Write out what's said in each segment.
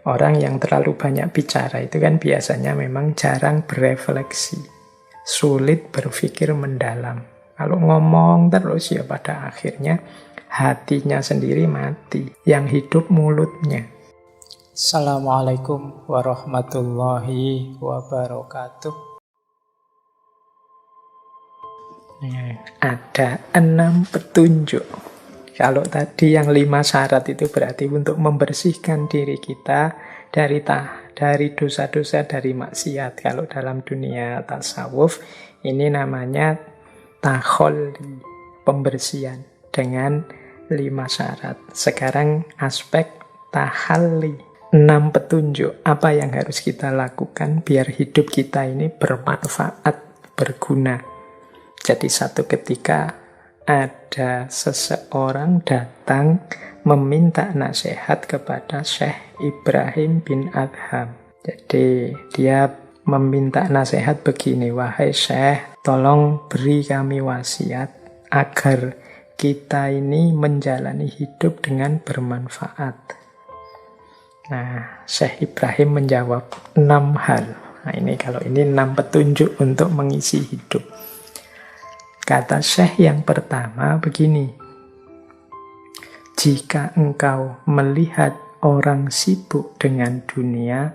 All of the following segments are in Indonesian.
Orang yang terlalu banyak bicara itu kan biasanya memang jarang berefleksi, sulit berpikir mendalam. Kalau ngomong terus ya pada akhirnya hatinya sendiri mati, yang hidup mulutnya. Assalamualaikum warahmatullahi wabarakatuh. Ada 6 petunjuk. Kalau tadi yang 5 syarat itu berarti untuk membersihkan diri kita dari dosa-dosa, dari maksiat. Kalau dalam dunia tasawuf, ini namanya takholli, pembersihan dengan 5 syarat. Sekarang aspek tahalli, 6 petunjuk. Apa yang harus kita lakukan biar hidup kita ini bermanfaat, berguna. Jadi satu ketika ada seseorang datang meminta nasihat kepada Syekh Ibrahim bin Adham. Jadi dia meminta nasihat begini, wahai Syekh, tolong beri kami wasiat agar kita ini menjalani hidup dengan bermanfaat. Nah, Syekh Ibrahim menjawab 6 hal. Nah, ini 6 petunjuk untuk mengisi hidup. Kata Syekh yang pertama begini, jika engkau melihat orang sibuk dengan dunia,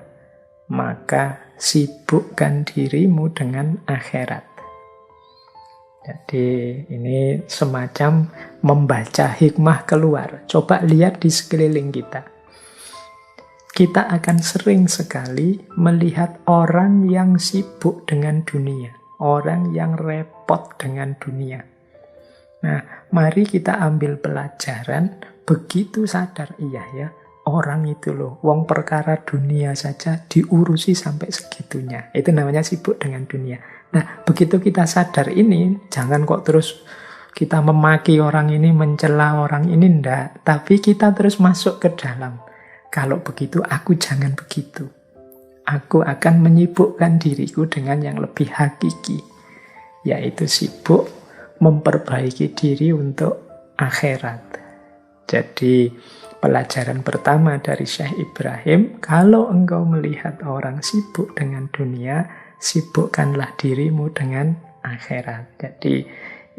maka sibukkan dirimu dengan akhirat. Jadi ini semacam membaca hikmah keluar. Coba lihat di sekeliling kita. Kita akan sering sekali melihat orang yang sibuk dengan dunia. Orang yang repot dengan dunia. Nah, mari kita ambil pelajaran, begitu sadar, iya ya, orang itu loh, wong perkara dunia saja diurusi sampai segitunya. Itu namanya sibuk dengan dunia. Nah, begitu kita sadar ini, jangan kok terus kita memaki orang ini, mencela orang ini, enggak. Tapi kita terus masuk ke dalam. Kalau begitu, aku jangan begitu. Aku akan menyibukkan diriku dengan yang lebih hakiki, yaitu sibuk memperbaiki diri untuk akhirat. Jadi pelajaran pertama dari Syekh Ibrahim, kalau engkau melihat orang sibuk dengan dunia, sibukkanlah dirimu dengan akhirat. Jadi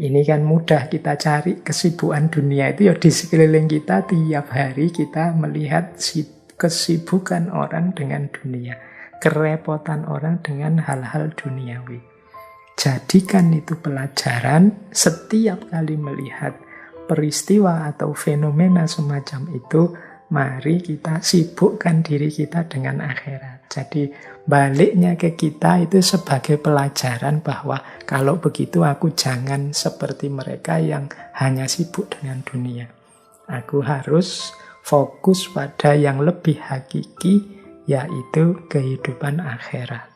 ini kan mudah kita cari kesibukan dunia itu ya di sekeliling kita, tiap hari kita melihat kesibukan orang dengan dunia. Kerepotan orang dengan hal-hal duniawi. Jadikan itu pelajaran, setiap kali melihat peristiwa atau fenomena semacam itu, mari kita sibukkan diri kita dengan akhirat. Jadi baliknya ke kita itu sebagai pelajaran bahwa kalau begitu aku jangan seperti mereka yang hanya sibuk dengan dunia. Aku harus fokus pada yang lebih hakiki, yaitu kehidupan akhirat.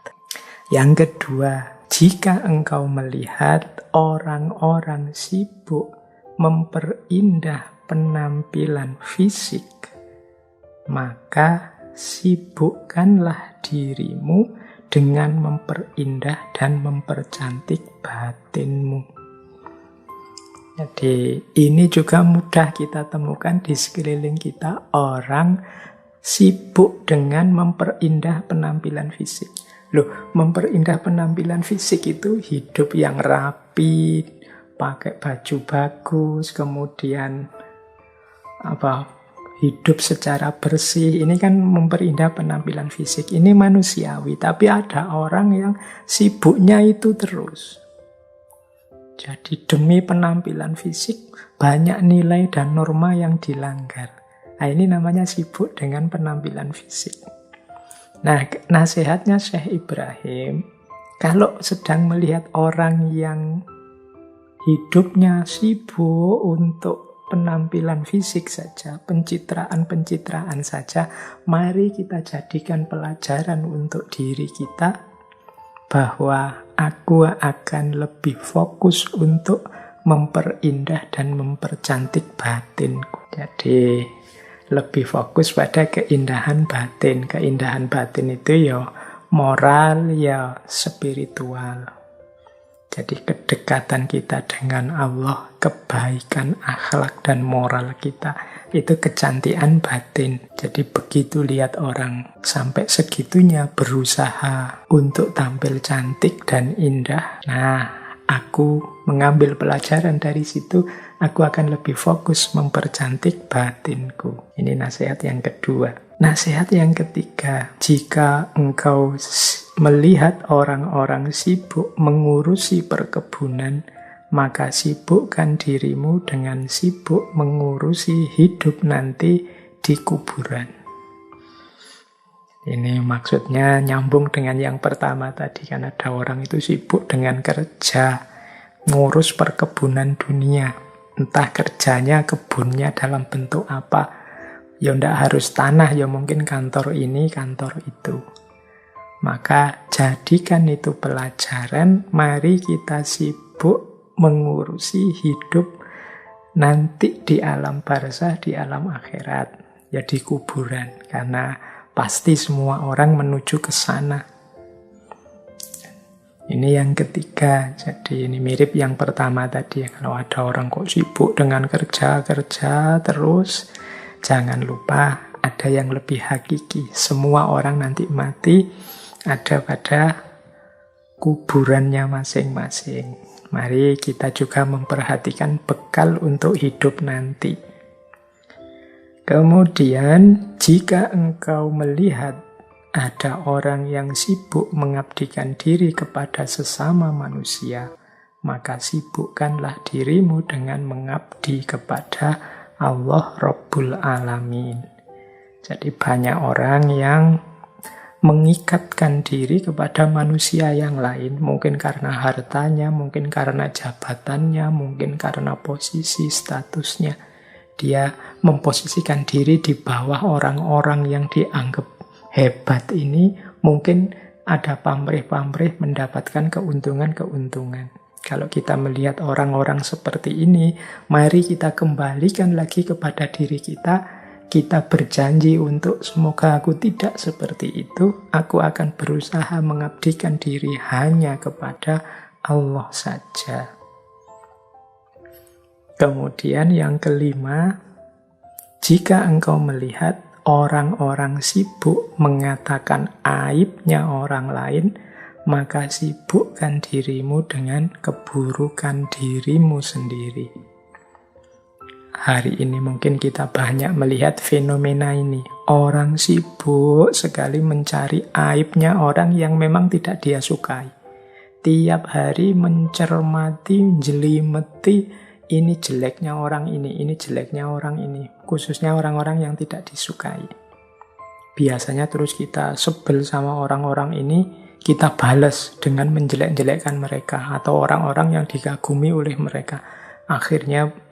Yang kedua, jika engkau melihat orang-orang sibuk memperindah penampilan fisik, maka sibukkanlah dirimu dengan memperindah dan mempercantik batinmu. Jadi ini juga mudah kita temukan di sekeliling kita, orang sibuk dengan memperindah penampilan fisik. Loh, memperindah penampilan fisik itu hidup yang rapi, pakai baju bagus, kemudian hidup secara bersih. Ini kan memperindah penampilan fisik. Ini manusiawi, tapi ada orang yang sibuknya itu terus. Jadi demi penampilan fisik banyak nilai dan norma yang dilanggar. Nah, ini namanya sibuk dengan penampilan fisik. Nah, nasihatnya Syekh Ibrahim, kalau sedang melihat orang yang hidupnya sibuk untuk penampilan fisik saja, pencitraan-pencitraan saja, mari kita jadikan pelajaran untuk diri kita bahwa aku akan lebih fokus untuk memperindah dan mempercantik batinku. Jadi lebih fokus pada keindahan batin. Keindahan batin itu ya moral, ya spiritual. Jadi kedekatan kita dengan Allah, kebaikan akhlak dan moral kita, itu kecantikan batin. Jadi begitu lihat orang sampai segitunya berusaha untuk tampil cantik dan indah. Nah, aku mengambil pelajaran dari situ, aku akan lebih fokus mempercantik batinku. Ini nasihat yang kedua. Nasihat yang ketiga, jika engkau melihat orang-orang sibuk mengurusi perkebunan, maka sibukkan dirimu dengan sibuk mengurusi hidup nanti di kuburan. Ini maksudnya nyambung dengan yang pertama tadi, kan ada orang itu sibuk dengan kerja, ngurus perkebunan dunia. Entah kerjanya, kebunnya dalam bentuk apa. Ya ndak harus tanah, ya mungkin kantor ini, kantor itu. Maka jadikan itu pelajaran, mari kita sibuk mengurusi hidup nanti di alam barzah, di alam akhirat, ya di kuburan. Karena pasti semua orang menuju ke sana. Ini yang ketiga, jadi ini mirip yang pertama tadi. Kalau ada orang kok sibuk dengan kerja terus, jangan lupa ada yang lebih hakiki. Semua orang nanti mati ada pada kuburannya masing-masing. Mari kita juga memperhatikan bekal untuk hidup nanti. Kemudian, jika engkau melihat ada orang yang sibuk mengabdikan diri kepada sesama manusia, maka sibukkanlah dirimu dengan mengabdi kepada Allah Rabbul Alamin. Jadi banyak orang yang mengikatkan diri kepada manusia yang lain, mungkin karena hartanya, mungkin karena jabatannya, mungkin karena posisi statusnya. Dia memposisikan diri di bawah orang-orang yang dianggap hebat ini, mungkin ada pamrih-pamrih mendapatkan keuntungan-keuntungan. Kalau kita melihat orang-orang seperti ini, mari kita kembalikan lagi kepada diri kita. Kita berjanji untuk semoga aku tidak seperti itu. Aku akan berusaha mengabdikan diri hanya kepada Allah saja. Kemudian yang kelima, jika engkau melihat orang-orang sibuk mengatakan aibnya orang lain, maka sibukkan dirimu dengan keburukan dirimu sendiri. Hari ini mungkin kita banyak melihat fenomena ini. Orang sibuk sekali mencari aibnya orang yang memang tidak dia sukai. Tiap hari mencermati, jelimeti, ini jeleknya orang ini jeleknya orang ini. Khususnya orang-orang yang tidak disukai. Biasanya terus kita sebel sama orang-orang ini, kita balas dengan menjelek-jelekkan mereka. Atau orang-orang yang dikagumi oleh mereka. Akhirnya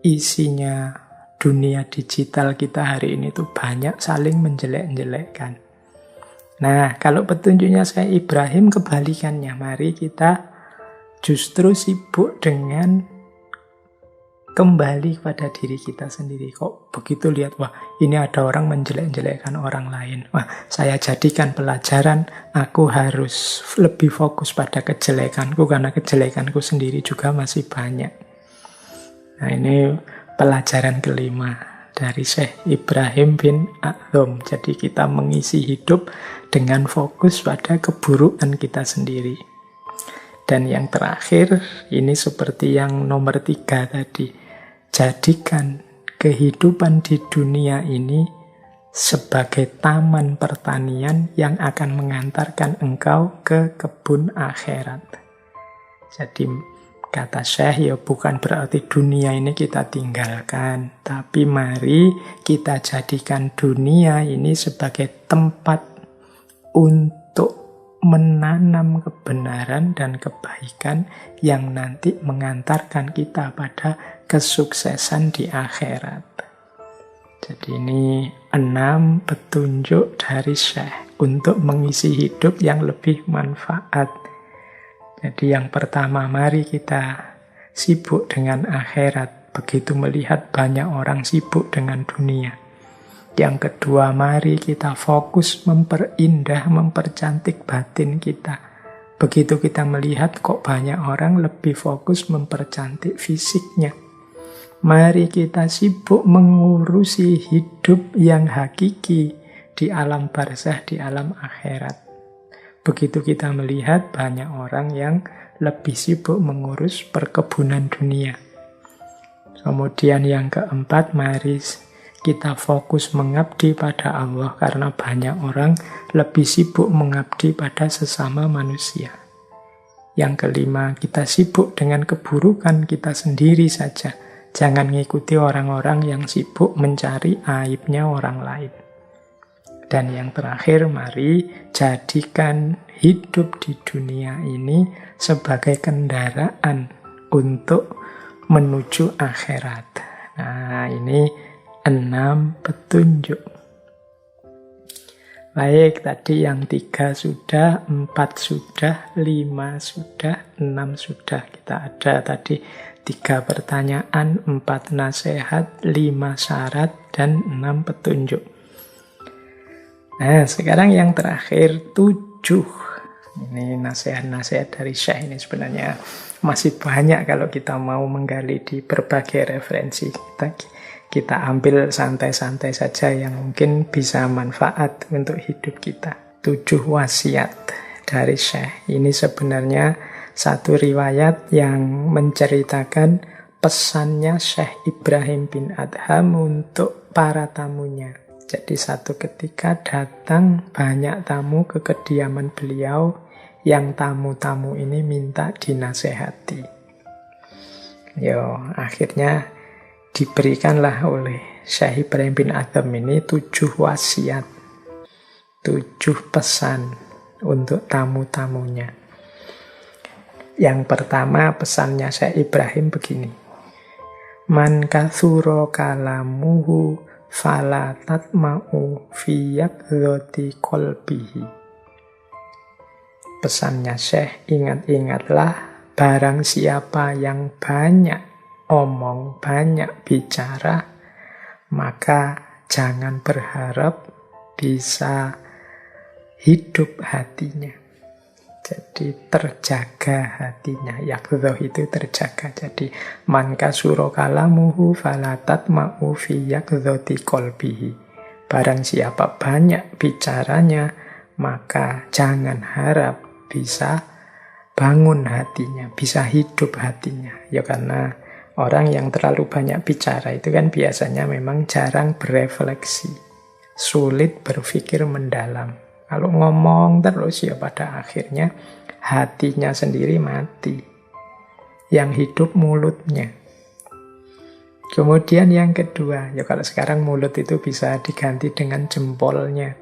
isinya dunia digital kita hari ini tuh banyak saling menjelek-jelekkan. Nah, kalau petunjuknya saya Ibrahim, kebalikannya. Mari kita justru sibuk dengan kembali pada diri kita sendiri. Kok begitu lihat, wah ini ada orang menjelek-jelekkan orang lain. Wah, saya jadikan pelajaran, aku harus lebih fokus pada kejelekanku, karena kejelekanku sendiri juga masih banyak. Nah, ini pelajaran kelima dari Syekh Ibrahim bin A'zam. Jadi kita mengisi hidup dengan fokus pada keburukan kita sendiri. Dan yang terakhir, ini seperti yang nomor 3 tadi. Jadikan kehidupan di dunia ini sebagai taman pertanian yang akan mengantarkan engkau ke kebun akhirat. Jadi kata Syekh, ya bukan berarti dunia ini kita tinggalkan. Tapi mari kita jadikan dunia ini sebagai tempat untuk menanam kebenaran dan kebaikan yang nanti mengantarkan kita pada kesuksesan di akhirat. Jadi ini 6 petunjuk dari Syekh untuk mengisi hidup yang lebih manfaat. Jadi yang pertama, mari kita sibuk dengan akhirat. Begitu melihat banyak orang sibuk dengan dunia. Yang kedua, mari kita fokus memperindah, mempercantik batin kita. Begitu kita melihat kok banyak orang lebih fokus mempercantik fisiknya. Mari kita sibuk mengurusi hidup yang hakiki di alam barzah, di alam akhirat. Begitu kita melihat banyak orang yang lebih sibuk mengurus perkebunan dunia. Kemudian yang keempat, mari kita fokus mengabdi pada Allah karena banyak orang lebih sibuk mengabdi pada sesama manusia. Yang kelima, kita sibuk dengan keburukan kita sendiri saja. Jangan ngikuti orang-orang yang sibuk mencari aibnya orang lain. Dan yang terakhir, mari jadikan hidup di dunia ini sebagai kendaraan untuk menuju akhirat. Nah, ini 6 petunjuk. Baik, tadi yang 3 sudah, 4 sudah, 5 sudah, 6 sudah. Kita ada tadi 3 pertanyaan, 4 nasihat, 5 syarat, dan 6 petunjuk. Nah, sekarang yang terakhir 7. Ini nasihat-nasihat dari Syekh ini sebenarnya masih banyak kalau kita mau menggali di berbagai referensi. Kita ambil santai-santai saja yang mungkin bisa manfaat untuk hidup kita. 7 wasiat dari Syekh. Ini sebenarnya satu riwayat yang menceritakan pesannya Syekh Ibrahim bin Adham untuk para tamunya. Jadi satu ketika datang banyak tamu ke kediaman beliau, yang tamu-tamu ini minta dinasehati. Akhirnya diberikanlah oleh Syekh Ibrahim bin Adham ini 7 wasiat, 7 pesan untuk tamu-tamunya. Yang pertama pesannya Syekh Ibrahim begini. Man kathuro kalamuhu fala tatma'u fi yakdhoti qalbihi. Pesannya Syekh, ingat-ingatlah barang siapa yang banyak omong, banyak bicara, maka jangan berharap bisa hidup hatinya. Jadi terjaga hatinya. Yakdhoh itu terjaga. Jadi man kasuro kalamuhu falatat ma'u fi yakdhoti kolbihi. Barang siapa banyak bicaranya, maka jangan harap bisa bangun hatinya, bisa hidup hatinya. Ya karena orang yang terlalu banyak bicara itu kan biasanya memang jarang berefleksi, sulit berpikir mendalam. Kalau ngomong terus ya pada akhirnya hatinya sendiri mati. Yang hidup mulutnya. Kemudian yang kedua, ya kalau sekarang mulut itu bisa diganti dengan jempolnya.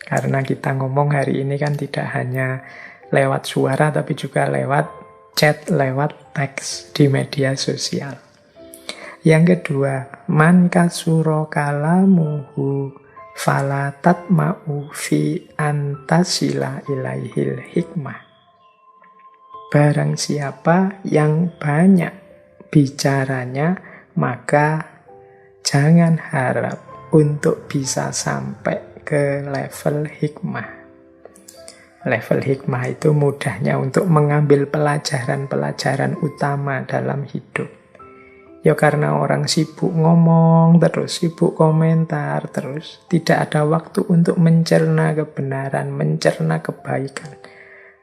Karena kita ngomong hari ini kan tidak hanya lewat suara tapi juga lewat chat, lewat teks di media sosial. Yang kedua, man kasuro kalamuhu falatat ma'u fi antasila ilaihil hikmah. Barang siapa yang banyak bicaranya, maka jangan harap untuk bisa sampai ke level hikmah. Level hikmah itu mudahnya untuk mengambil pelajaran-pelajaran utama dalam hidup. Ya karena orang sibuk ngomong terus, sibuk komentar terus. Tidak ada waktu untuk mencerna kebenaran, mencerna kebaikan.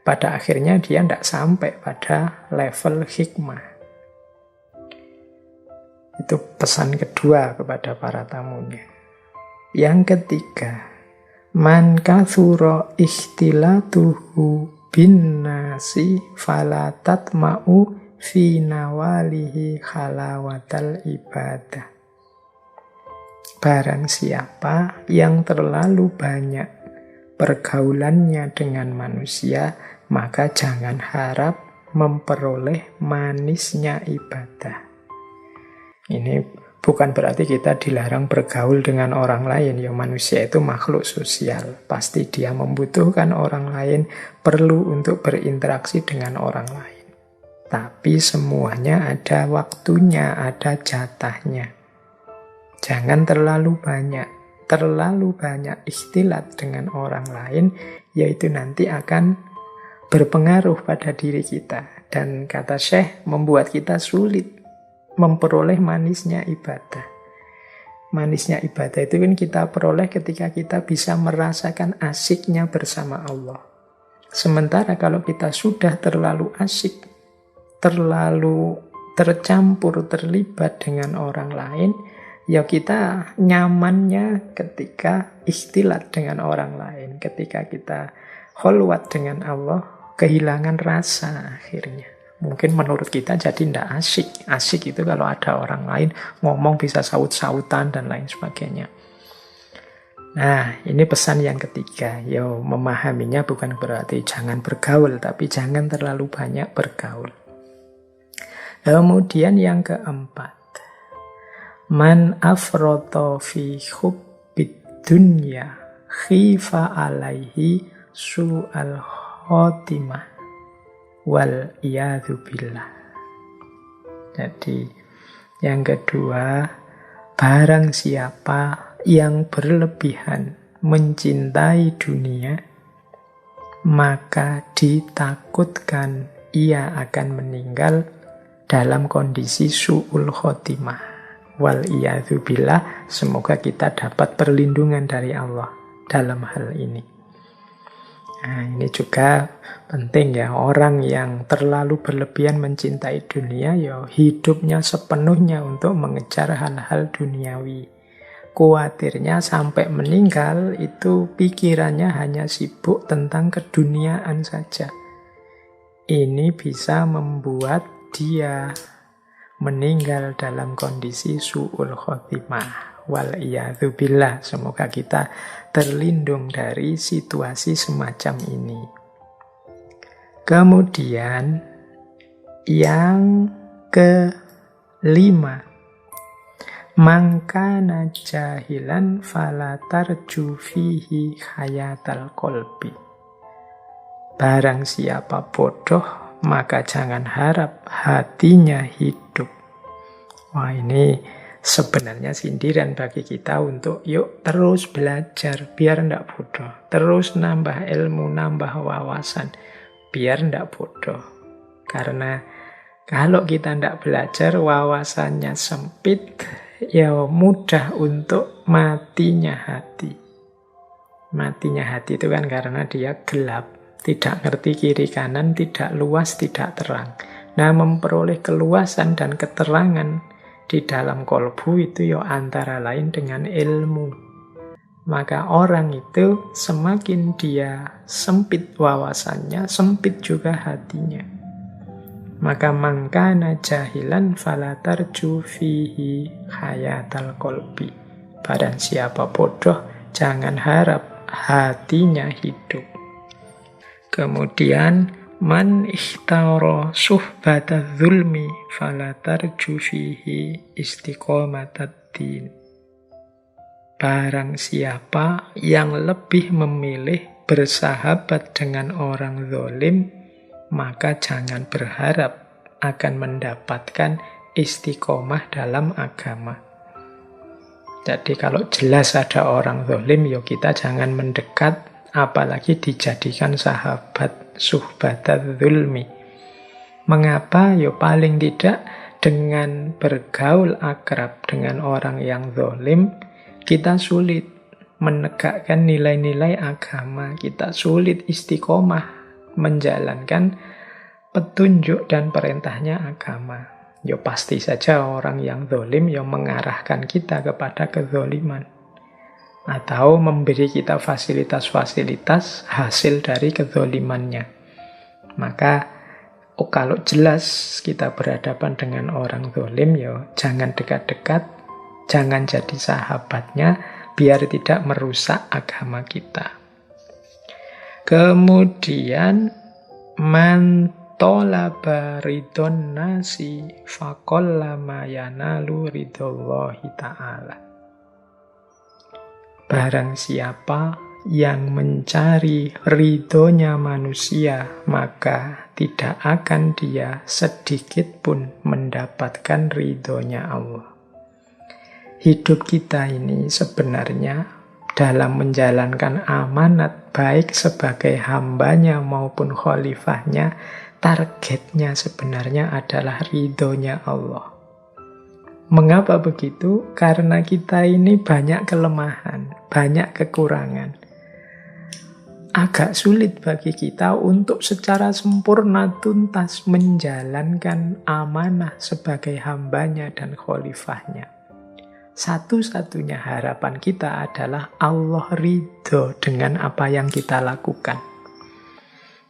Pada akhirnya dia tidak sampai pada level hikmah. Itu pesan kedua kepada para tamunya. Yang ketiga, man kathura ikhtilatuhu bin nasi falatat ma'u fi nawalihi khalawatal ibadah. Barang siapa yang terlalu banyak pergaulannya dengan manusia, maka jangan harap memperoleh manisnya ibadah. Ini bukan berarti kita dilarang bergaul dengan orang lain. Ya manusia itu makhluk sosial. Pasti dia membutuhkan orang lain, perlu untuk berinteraksi dengan orang lain. Tapi semuanya ada waktunya, ada jatahnya. Jangan terlalu banyak ikhtilat dengan orang lain, yaitu nanti akan berpengaruh pada diri kita. Dan kata Syekh, membuat kita sulit memperoleh manisnya ibadah. Manisnya ibadah itu kan kita peroleh ketika kita bisa merasakan asyiknya bersama Allah. Sementara kalau kita sudah terlalu asyik, terlalu tercampur, terlibat dengan orang lain, ya kita nyamannya ketika ikhtilat dengan orang lain. Ketika kita kholwat dengan Allah, kehilangan rasa akhirnya. Mungkin menurut kita jadi tidak asyik. Asyik itu kalau ada orang lain ngomong bisa saut-sautan dan lain sebagainya. Nah, ini pesan yang ketiga. Ya, memahaminya bukan berarti jangan bergaul, tapi jangan terlalu banyak bergaul. Kemudian yang keempat, man afroto fi hubbid dunya khifa alaihi su'al khotimah wal iyadzu billah. Jadi yang kedua, barang siapa yang berlebihan mencintai dunia, maka ditakutkan ia akan meninggal dalam kondisi su'ul khotimah. Wal iyadzu billah, semoga kita dapat perlindungan dari Allah dalam hal ini. Nah, ini juga penting ya, orang yang terlalu berlebihan mencintai dunia, ya hidupnya sepenuhnya untuk mengejar hal-hal duniawi. Kuatirnya sampai meninggal itu pikirannya hanya sibuk tentang keduniaan saja. Ini bisa membuat dia meninggal dalam kondisi su'ul khotimah. Wal iyadzu billah. Semoga kita terlindung dari situasi semacam ini. Kemudian yang kelima, mangkana jahilan falatarju fihi hayatal qalbi. Barang siapa bodoh, maka jangan harap hatinya hidup. Wah, ini sebenarnya sindiran bagi kita untuk yuk terus belajar biar ndak bodoh. Terus nambah ilmu, nambah wawasan biar ndak bodoh. Karena kalau kita ndak belajar, wawasannya sempit, ya mudah untuk matinya hati. Matinya hati itu kan karena dia gelap, tidak ngerti kiri kanan, tidak luas, tidak terang. Nah, memperoleh keluasan dan keterangan di dalam kolbu itu ya antara lain dengan ilmu. Maka orang itu semakin dia sempit wawasannya, sempit juga hatinya. Maka mangkana jahilan falatarju fihi hayatal qalbi. Barang siapa bodoh, jangan harap hatinya hidup. Kemudian man ikhtara suhbata dzulmi falatarju fihi istiqomatad din. Barang siapa yang lebih memilih bersahabat dengan orang zalim, maka jangan berharap akan mendapatkan istiqomah dalam agama. Jadi kalau jelas ada orang zalim, ya kita jangan mendekat, apalagi dijadikan sahabat, suhbatat dzulmi. Mengapa? Ya paling tidak dengan bergaul akrab dengan orang yang zalim, kita sulit menegakkan nilai-nilai agama, kita sulit istiqomah menjalankan petunjuk dan perintahnya agama. Ya pasti saja orang yang zalim yang mengarahkan kita kepada kezaliman, atau memberi kita fasilitas-fasilitas hasil dari kezalimannya. Maka kalau jelas kita berhadapan dengan orang zalim, ya jangan dekat-dekat, jangan jadi sahabatnya, biar tidak merusak agama kita. Kemudian man tolaba ridon nasi faqallama yanalu ridallahi ta'ala. Barang siapa yang mencari ridhonya manusia, maka tidak akan dia sedikit pun mendapatkan ridhonya Allah. Hidup kita ini sebenarnya dalam menjalankan amanat baik sebagai hambanya maupun khalifahnya, targetnya sebenarnya adalah ridhonya Allah. Mengapa begitu? Karena kita ini banyak kelemahan, banyak kekurangan. Agak sulit bagi kita untuk secara sempurna tuntas menjalankan amanah sebagai hambanya dan khalifahnya. Satu-satunya harapan kita adalah Allah ridho dengan apa yang kita lakukan.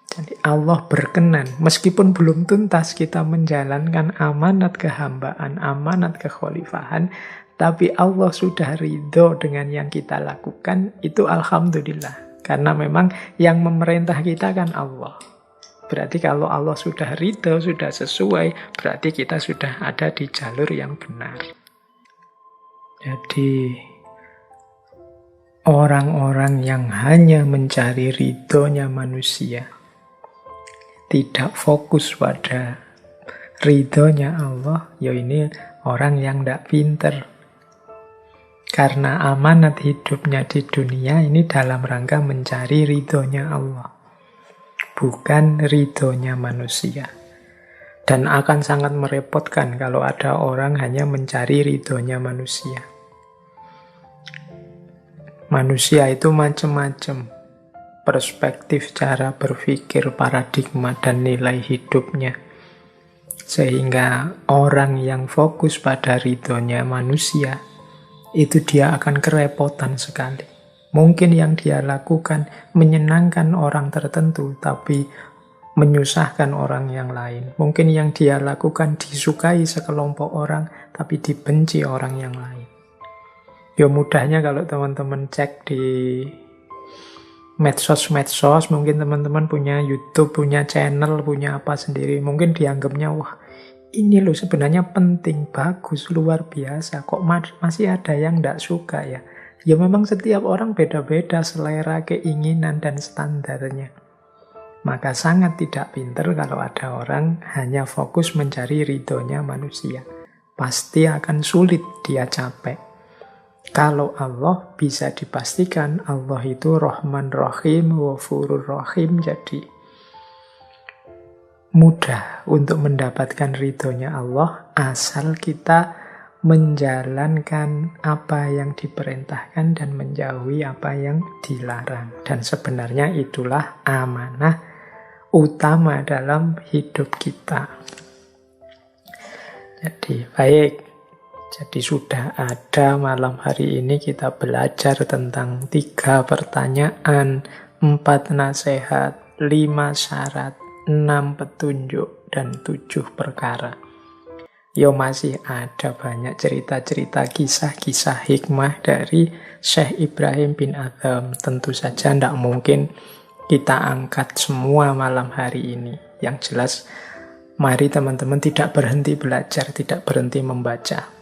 Jadi Allah berkenan, meskipun belum tuntas kita menjalankan amanat kehambaan, amanat kekhalifahan, tapi Allah sudah ridho dengan yang kita lakukan, itu alhamdulillah. Karena memang yang memerintah kita kan Allah. Berarti kalau Allah sudah ridho, sudah sesuai, berarti kita sudah ada di jalur yang benar. Jadi orang-orang yang hanya mencari ridhonya manusia, tidak fokus pada ridhonya Allah, ya ini orang yang tidak pinter. Karena amanat hidupnya di dunia ini dalam rangka mencari ridhonya Allah, bukan ridhonya manusia. Dan akan sangat merepotkan kalau ada orang hanya mencari ridhonya manusia. Manusia itu macam-macam. Perspektif, cara berpikir, paradigma, dan nilai hidupnya. Sehingga orang yang fokus pada ridhonya manusia, itu dia akan kerepotan sekali. Mungkin yang dia lakukan menyenangkan orang tertentu, tapi menyusahkan orang yang lain. Mungkin yang dia lakukan disukai sekelompok orang, tapi dibenci orang yang lain. Ya mudahnya kalau teman-teman cek di medsos, mungkin teman-teman punya YouTube, punya channel, punya apa sendiri. Mungkin dianggapnya, wah ini loh sebenarnya penting, bagus, luar biasa. Kok masih ada yang tidak suka ya? Ya memang setiap orang beda-beda selera, keinginan, dan standarnya. Maka sangat tidak pinter kalau ada orang hanya fokus mencari ridhonya manusia. Pasti akan sulit, dia capek. Kalau Allah bisa dipastikan Allah itu Rahman Rahim, Ghafurur Rahim, jadi mudah untuk mendapatkan ridhonya Allah asal kita menjalankan apa yang diperintahkan dan menjauhi apa yang dilarang. Dan sebenarnya itulah amanah utama dalam hidup kita. Jadi baik. Jadi sudah ada malam hari ini kita belajar tentang 3 pertanyaan, 4 nasihat, 5 syarat, 6 petunjuk, dan 7 perkara. Ya masih ada banyak cerita-cerita, kisah-kisah hikmah dari Syekh Ibrahim bin Adham. Tentu saja tidak mungkin kita angkat semua malam hari ini. Yang jelas, mari teman-teman tidak berhenti belajar, tidak berhenti membaca.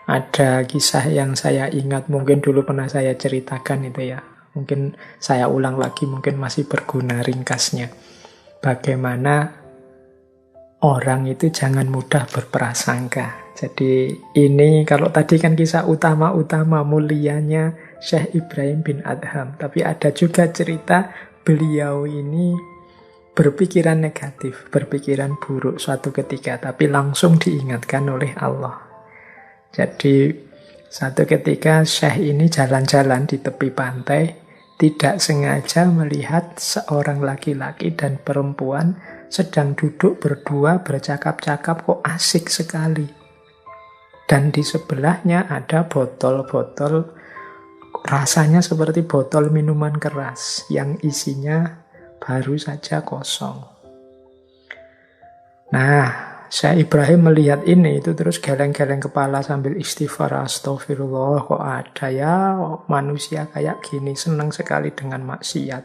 Ada kisah yang saya ingat, mungkin dulu pernah saya ceritakan itu ya. Mungkin saya ulang lagi, mungkin masih berguna ringkasnya. Bagaimana orang itu jangan mudah berprasangka. Jadi ini kalau tadi kan kisah utama mulianya Syekh Ibrahim bin Adham. Tapi ada juga cerita beliau ini berpikiran negatif, berpikiran buruk suatu ketika. Tapi langsung diingatkan oleh Allah. Jadi satu ketika Syekh ini jalan-jalan di tepi pantai, tidak sengaja melihat seorang laki-laki dan perempuan sedang duduk berdua bercakap-cakap, kok asik sekali. Dan di sebelahnya ada botol-botol, rasanya seperti botol minuman keras yang isinya baru saja kosong. Nah, Syekh Ibrahim melihat ini, itu terus geleng-geleng kepala sambil istighfar, astagfirullah, kok ada ya manusia kayak gini, senang sekali dengan maksiat,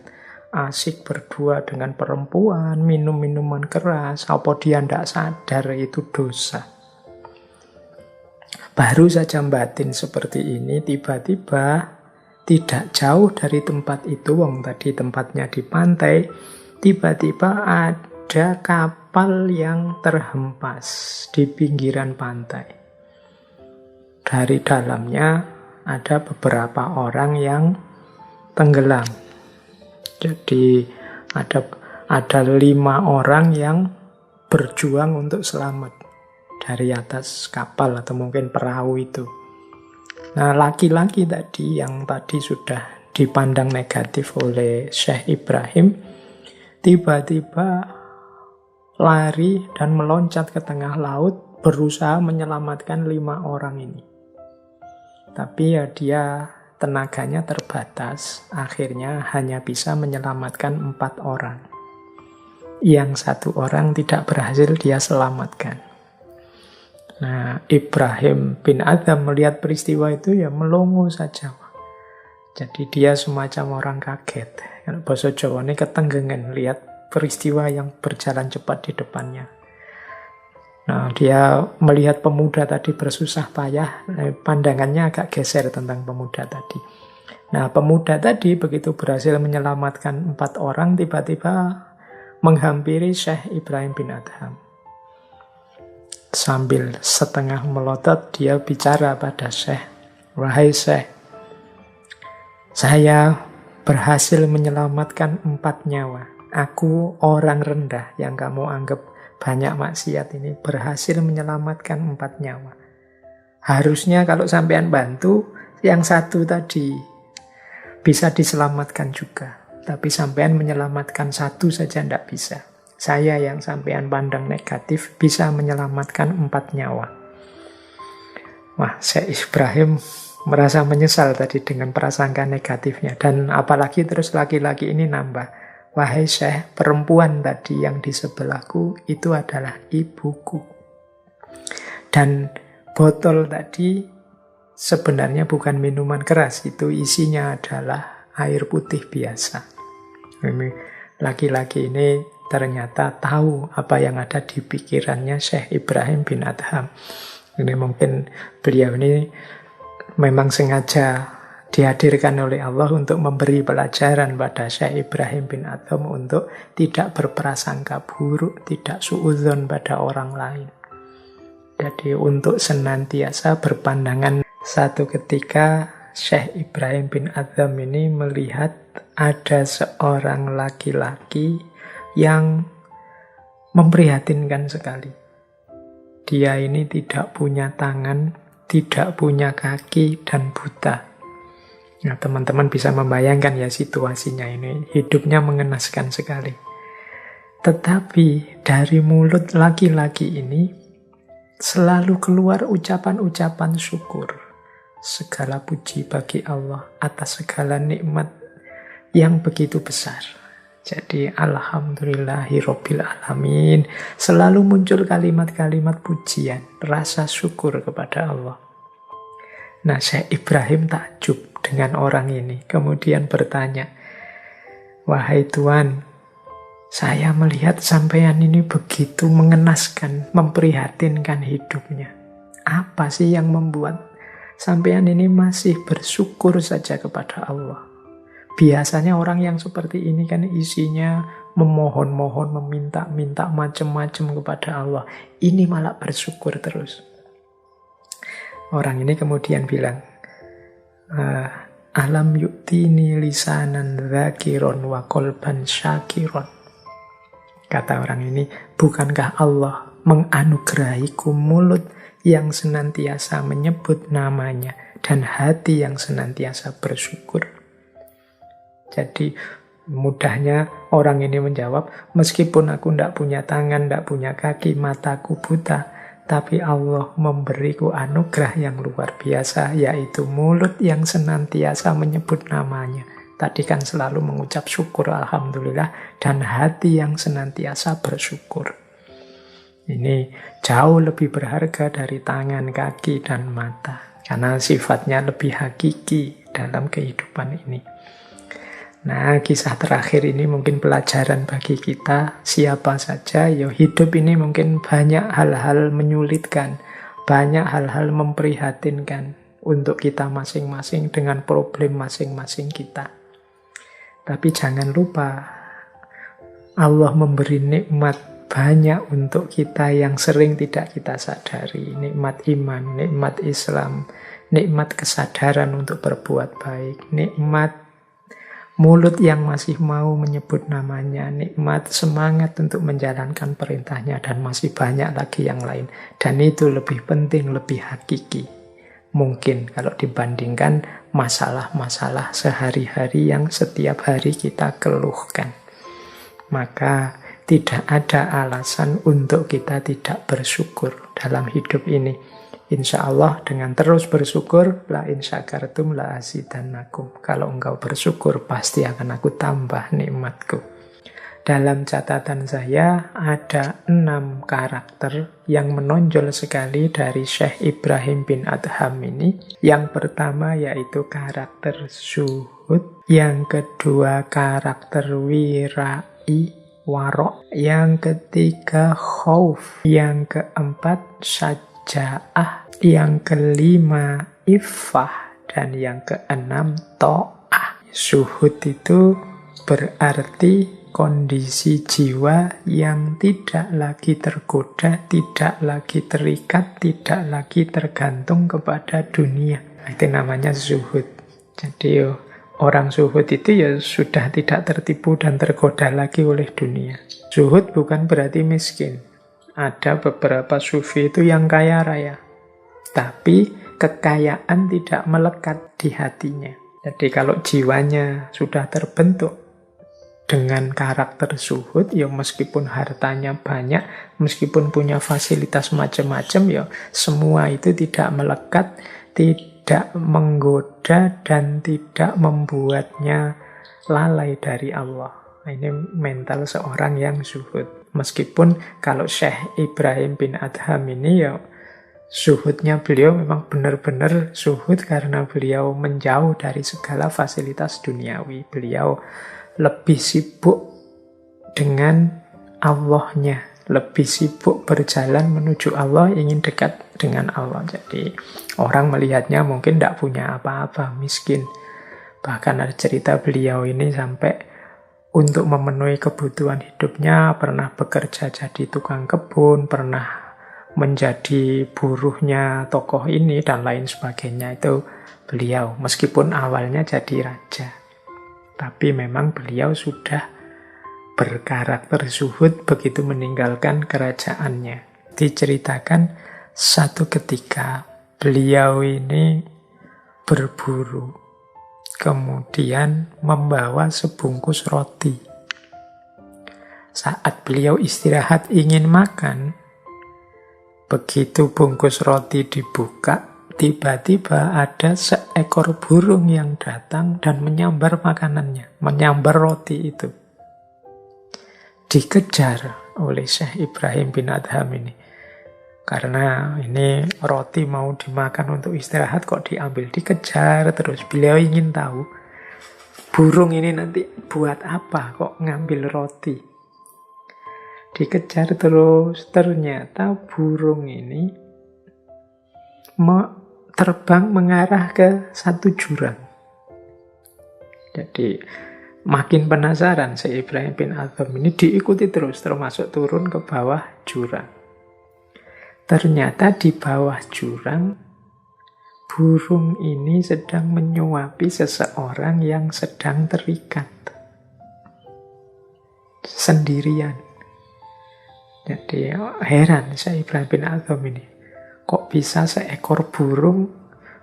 asik berdua dengan perempuan, minum minuman keras, apa dia tidak sadar itu dosa. Baru saja batin seperti ini, tiba-tiba tidak jauh dari tempat itu, wong tadi tempatnya di pantai, tiba-tiba ada kapal yang terhempas di pinggiran pantai. Dari dalamnya ada beberapa orang yang tenggelam. Jadi ada 5 orang yang berjuang untuk selamat dari atas kapal atau mungkin perahu itu. Nah, laki-laki tadi yang tadi sudah dipandang negatif oleh Syekh Ibrahim, tiba-tiba lari dan meloncat ke tengah laut, berusaha menyelamatkan 5 orang ini. Tapi ya dia tenaganya terbatas, akhirnya hanya bisa menyelamatkan 4 orang. Yang 1 orang tidak berhasil dia selamatkan. Nah, Ibrahim bin Adham melihat peristiwa itu ya melongo saja. Jadi dia semacam orang kaget. Kalau bahasa Jawa ini ketenggengan lihat peristiwa yang berjalan cepat di depannya. Nah, dia melihat pemuda tadi bersusah payah, pandangannya agak geser tentang pemuda tadi. Nah, pemuda tadi begitu berhasil menyelamatkan 4 orang, tiba-tiba menghampiri Syekh Ibrahim bin Adham. Sambil setengah melotot, dia bicara pada Syekh, "Wahai Syekh, saya berhasil menyelamatkan 4 nyawa. Aku orang rendah yang kamu anggap banyak maksiat ini, berhasil menyelamatkan 4 nyawa. Harusnya kalau sampean bantu, yang 1 tadi bisa diselamatkan juga. Tapi sampean menyelamatkan 1 saja tidak bisa. Saya yang sampean pandang negatif bisa menyelamatkan 4 nyawa." Wah, Syekh Ibrahim merasa menyesal tadi dengan prasangka negatifnya. Dan apalagi terus laki-laki ini nambah, "Wahai Syekh, perempuan tadi yang di sebelahku itu adalah ibuku. Dan botol tadi sebenarnya bukan minuman keras, itu isinya adalah air putih biasa." Ini laki-laki ini ternyata tahu apa yang ada di pikirannya Syekh Ibrahim bin Adham. Ini mungkin beliau ini memang sengaja dihadirkan oleh Allah untuk memberi pelajaran pada Syekh Ibrahim bin Adham untuk tidak berprasangka buruk, tidak suudzon pada orang lain. Jadi untuk senantiasa berpandangan. Satu ketika Syekh Ibrahim bin Adham ini melihat ada seorang laki-laki yang memprihatinkan sekali. Dia ini tidak punya tangan, tidak punya kaki, dan buta. Nah, teman-teman bisa membayangkan ya situasinya ini. Hidupnya mengenaskan sekali. Tetapi dari mulut laki-laki ini selalu keluar ucapan-ucapan syukur. Segala puji bagi Allah atas segala nikmat yang begitu besar. Jadi alhamdulillahirabbil alamin. Selalu muncul kalimat-kalimat pujian, rasa syukur kepada Allah. Nah, Syekh Ibrahim takjub dengan orang ini. Kemudian bertanya, "Wahai Tuan, saya melihat sampean ini begitu mengenaskan, memprihatinkan hidupnya. Apa sih yang membuat sampean ini masih bersyukur saja kepada Allah? Biasanya orang yang seperti ini kan isinya memohon-mohon, meminta-minta macam-macam kepada Allah. Ini malah bersyukur terus." Orang ini kemudian bilang, "Alam yu'tini lisanan dzakiron wa qalban syakiron." Kata orang ini, bukankah Allah menganugerahiku mulut yang senantiasa menyebut namanya dan hati yang senantiasa bersyukur? Jadi mudahnya orang ini menjawab, meskipun aku tidak punya tangan, tidak punya kaki, mataku buta, tapi Allah memberiku anugerah yang luar biasa, yaitu mulut yang senantiasa menyebut namanya. Tadi kan selalu mengucap syukur, alhamdulillah, dan hati yang senantiasa bersyukur. Ini jauh lebih berharga dari tangan, kaki, dan mata. Karena sifatnya lebih hakiki dalam kehidupan ini. Nah, kisah terakhir ini mungkin pelajaran bagi kita, siapa saja, ya hidup ini mungkin banyak hal-hal menyulitkan, banyak hal-hal memprihatinkan untuk kita masing-masing dengan problem masing-masing kita. Tapi jangan lupa, Allah memberi nikmat banyak untuk kita yang sering tidak kita sadari. Nikmat iman, nikmat Islam, nikmat kesadaran untuk berbuat baik, nikmat mulut yang masih mau menyebut namanya, nikmat semangat untuk menjalankan perintahnya, dan masih banyak lagi yang lain. Dan itu lebih penting, lebih hakiki. Mungkin kalau dibandingkan masalah-masalah sehari-hari yang setiap hari kita keluhkan. Maka tidak ada alasan untuk kita tidak bersyukur dalam hidup ini. Insya Allah dengan terus bersyukur, la in syakartum la azidannakum. Kalau engkau bersyukur, pasti akan aku tambah nikmatku. Dalam catatan saya ada 6 karakter yang menonjol sekali dari Syekh Ibrahim bin Adham ini. Yang pertama yaitu karakter zuhud, yang kedua karakter wirai, warok, yang ketiga khauf, yang keempat syaja'ah, yang kelima iffah, dan yang keenam ta'ah. Zuhud itu berarti kondisi jiwa yang tidak lagi tergoda, tidak lagi terikat, tidak lagi tergantung kepada dunia. Itu namanya zuhud. Jadi orang zuhud itu ya sudah tidak tertipu dan tergoda lagi oleh dunia. Zuhud bukan berarti miskin. Ada beberapa sufi itu yang kaya raya, tapi kekayaan tidak melekat di hatinya. Jadi kalau jiwanya sudah terbentuk dengan karakter zuhud, ya meskipun hartanya banyak, meskipun punya fasilitas macam-macam, ya semua itu tidak melekat, tidak menggoda, dan tidak membuatnya lalai dari Allah. Ini mental seorang yang zuhud. Meskipun kalau Syekh Ibrahim bin Adham ini ya zuhudnya beliau memang benar-benar zuhud karena beliau menjauh dari segala fasilitas duniawi. Beliau lebih sibuk dengan Allahnya, lebih sibuk berjalan menuju Allah, ingin dekat dengan Allah. Jadi orang melihatnya mungkin tidak punya apa-apa, miskin. Bahkan ada cerita beliau ini sampai untuk memenuhi kebutuhan hidupnya pernah bekerja jadi tukang kebun, pernah menjadi buruhnya tokoh ini, dan lain sebagainya. Itu beliau, meskipun awalnya jadi raja. Tapi memang beliau sudah berkarakter zuhud begitu meninggalkan kerajaannya. Diceritakan satu ketika beliau ini berburu, kemudian membawa sebungkus roti. Saat beliau istirahat ingin makan, begitu bungkus roti dibuka, tiba-tiba ada seekor burung yang datang dan menyambar makanannya, menyambar roti itu. Dikejar oleh Syekh Ibrahim bin Adham ini. Karena ini roti mau dimakan untuk istirahat kok diambil, dikejar terus. Beliau ingin tahu, burung ini nanti buat apa kok ngambil roti. Dikejar terus, ternyata burung ini terbang mengarah ke satu jurang. Jadi makin penasaran si Ibrahim bin Adham ini, diikuti terus, termasuk turun ke bawah jurang. Ternyata di bawah jurang, burung ini sedang menyuapi seseorang yang sedang terikat sendirian. Jadi heran si Ibrahim bin Adham ini, kok bisa seekor burung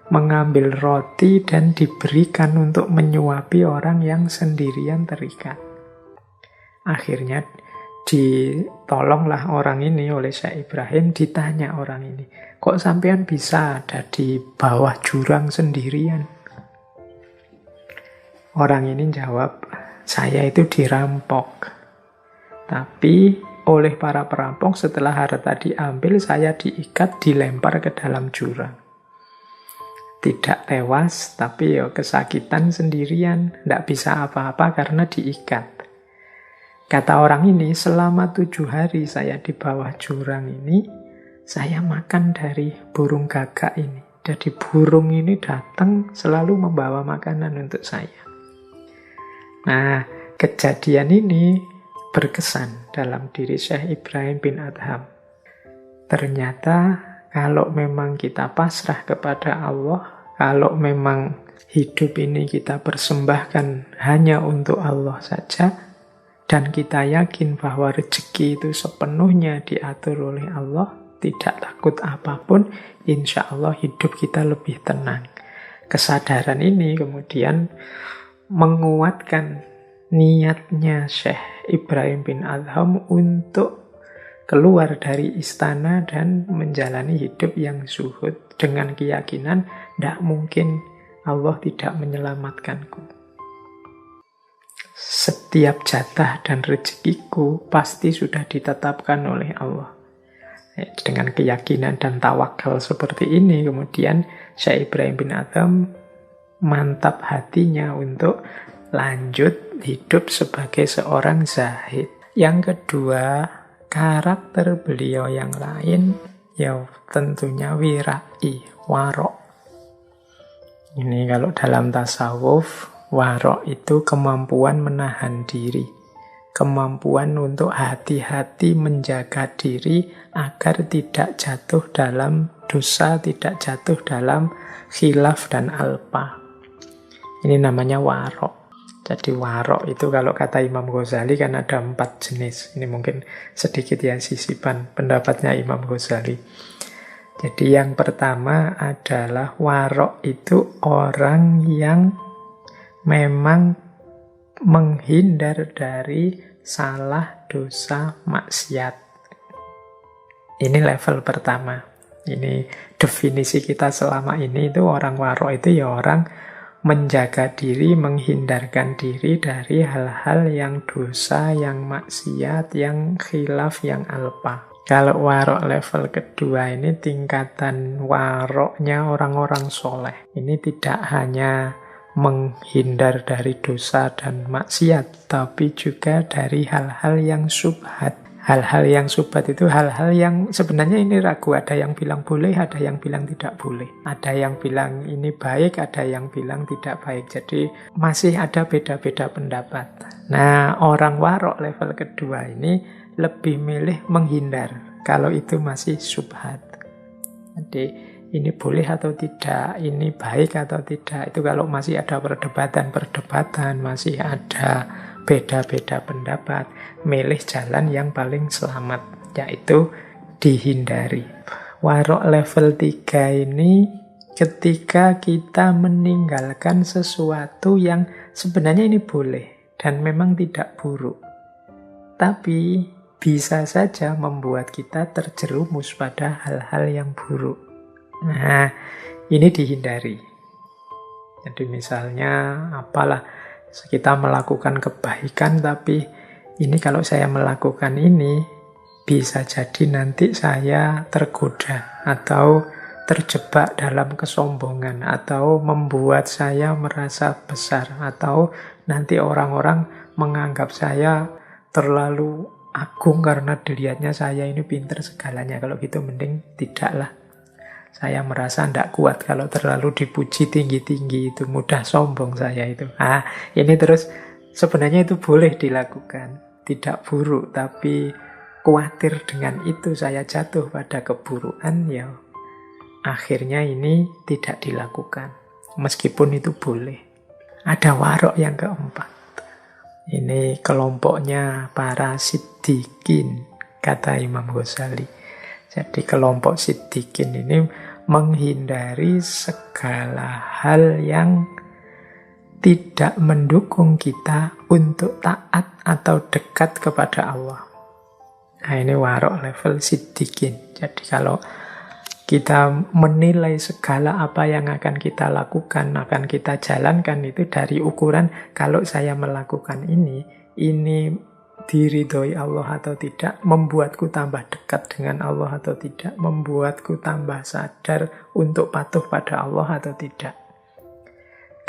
mengambil roti dan diberikan untuk menyuapi orang yang sendirian terikat. Akhirnya ditolonglah orang ini oleh Syekh Ibrahim. Ditanya orang ini, kok sampean bisa ada di bawah jurang sendirian? Orang ini jawab, saya itu dirampok. Tapi oleh para perampok setelah harta diambil, saya diikat, dilempar ke dalam jurang. Tidak tewas, tapi ya kesakitan sendirian, tidak bisa apa-apa karena diikat. Kata orang ini, selama 7 hari saya di bawah jurang ini, saya makan dari burung gagak ini. Jadi burung ini datang selalu membawa makanan untuk saya. Nah, kejadian ini berkesan dalam diri Syekh Ibrahim bin Adham. Ternyata kalau memang kita pasrah kepada Allah, Kalau memang hidup ini kita persembahkan hanya untuk Allah saja, dan kita yakin bahwa rezeki itu sepenuhnya diatur oleh Allah, tidak takut apapun, insya Allah hidup kita lebih tenang. Kesadaran ini kemudian menguatkan niatnya Syekh Ibrahim bin Adham untuk keluar dari istana dan menjalani hidup yang zuhud dengan keyakinan tidak mungkin Allah tidak menyelamatkanku. Setiap jatah dan rezekiku pasti sudah ditetapkan oleh Allah. Dengan keyakinan dan tawakal seperti ini, kemudian Syekh Ibrahim bin Adham mantap hatinya untuk lanjut hidup sebagai seorang zahid. Yang kedua, karakter beliau yang lain, ya tentunya wirai, warok. Ini kalau dalam tasawuf, warok itu kemampuan menahan diri. Kemampuan untuk hati-hati menjaga diri agar tidak jatuh dalam dosa, tidak jatuh dalam khilaf dan alpa. Ini namanya warok. Jadi warok itu kalau kata Imam Ghazali kan ada 4 jenis. Ini mungkin sedikit ya sisipan pendapatnya Imam Ghazali. Jadi yang pertama adalah warok itu orang yang memang menghindar dari salah, dosa, maksiat. Ini level pertama. Ini definisi kita selama ini itu orang warok itu ya orang menjaga diri, menghindarkan diri dari hal-hal yang dosa, yang maksiat, yang khilaf, yang alpa. Kalau warok level kedua ini tingkatan waroknya orang-orang soleh. Ini tidak hanya menghindar dari dosa dan maksiat, tapi juga dari hal-hal yang syubhat. Hal-hal yang syubhat itu hal-hal yang sebenarnya ini ragu. Ada yang bilang boleh, ada yang bilang tidak boleh. Ada yang bilang ini baik, ada yang bilang tidak baik. Jadi masih ada beda-beda pendapat. Nah, orang warok level kedua ini lebih milih menghindar kalau itu masih syubhat. Jadi ini boleh atau tidak, ini baik atau tidak. Itu kalau masih ada perdebatan, masih ada beda-beda pendapat, milih jalan yang paling selamat, yaitu dihindari. Warok level 3 ini ketika kita meninggalkan sesuatu yang sebenarnya ini boleh dan memang tidak buruk, tapi bisa saja membuat kita terjerumus pada hal-hal yang buruk. Nah, ini dihindari. Jadi misalnya apalah, kita melakukan kebaikan tapi ini kalau saya melakukan ini bisa jadi nanti saya tergoda atau terjebak dalam kesombongan atau membuat saya merasa besar atau nanti orang-orang menganggap saya terlalu agung karena dilihatnya saya ini pinter segalanya. Kalau gitu mending tidaklah. Saya merasa tidak kuat kalau terlalu dipuji tinggi-tinggi, itu mudah sombong saya itu. Ini terus sebenarnya itu boleh dilakukan, tidak buruk, tapi khawatir dengan itu saya jatuh pada keburukan, ya akhirnya ini tidak dilakukan, meskipun itu boleh. Ada warok yang keempat. Ini kelompoknya para siddiqin, kata Imam Ghazali. Jadi kelompok siddiqin ini menghindari segala hal yang tidak mendukung kita untuk taat atau dekat kepada Allah. Nah, ini warok level siddiqin. Jadi kalau kita menilai segala apa yang akan kita lakukan, akan kita jalankan itu dari ukuran kalau saya melakukan ini diridhoi Allah atau tidak, membuatku tambah dekat dengan Allah atau tidak, membuatku tambah sadar untuk patuh pada Allah atau tidak.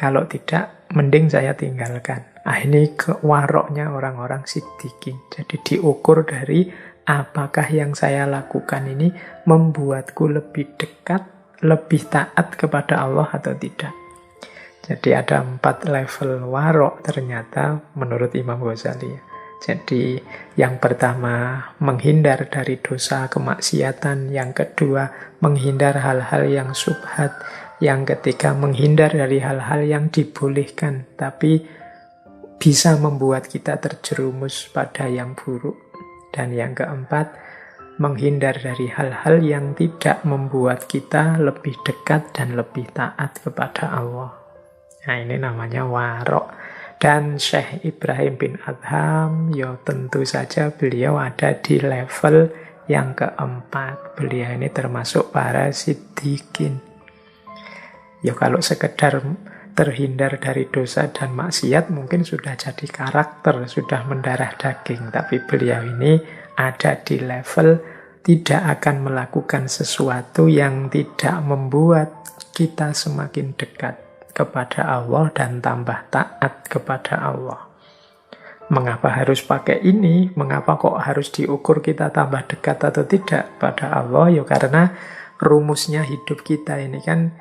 Kalau tidak, mending saya tinggalkan. Ini waroknya orang-orang siddiqin. Jadi diukur dari apakah yang saya lakukan ini membuatku lebih dekat, lebih taat kepada Allah atau tidak. Jadi ada 4 level warok ternyata menurut Imam Ghazali. Jadi yang pertama menghindar dari dosa kemaksiatan, yang kedua menghindar hal-hal yang syubhat, Yang ketiga, menghindar dari hal-hal yang dibolehkan, tapi bisa membuat kita terjerumus pada yang buruk. Dan yang keempat, menghindar dari hal-hal yang tidak membuat kita lebih dekat dan lebih taat kepada Allah. Nah, ini namanya warok. Dan Syekh Ibrahim bin Adham, ya tentu saja beliau ada di level yang keempat. Beliau ini termasuk para siddiqin. Ya kalau sekedar terhindar dari dosa dan maksiat mungkin sudah jadi karakter, sudah mendarah daging. Tapi beliau ini ada di level tidak akan melakukan sesuatu yang tidak membuat kita semakin dekat kepada Allah dan tambah taat kepada Allah. Mengapa harus pakai ini? Mengapa kok harus diukur kita tambah dekat atau tidak pada Allah? Ya karena rumusnya hidup kita ini kan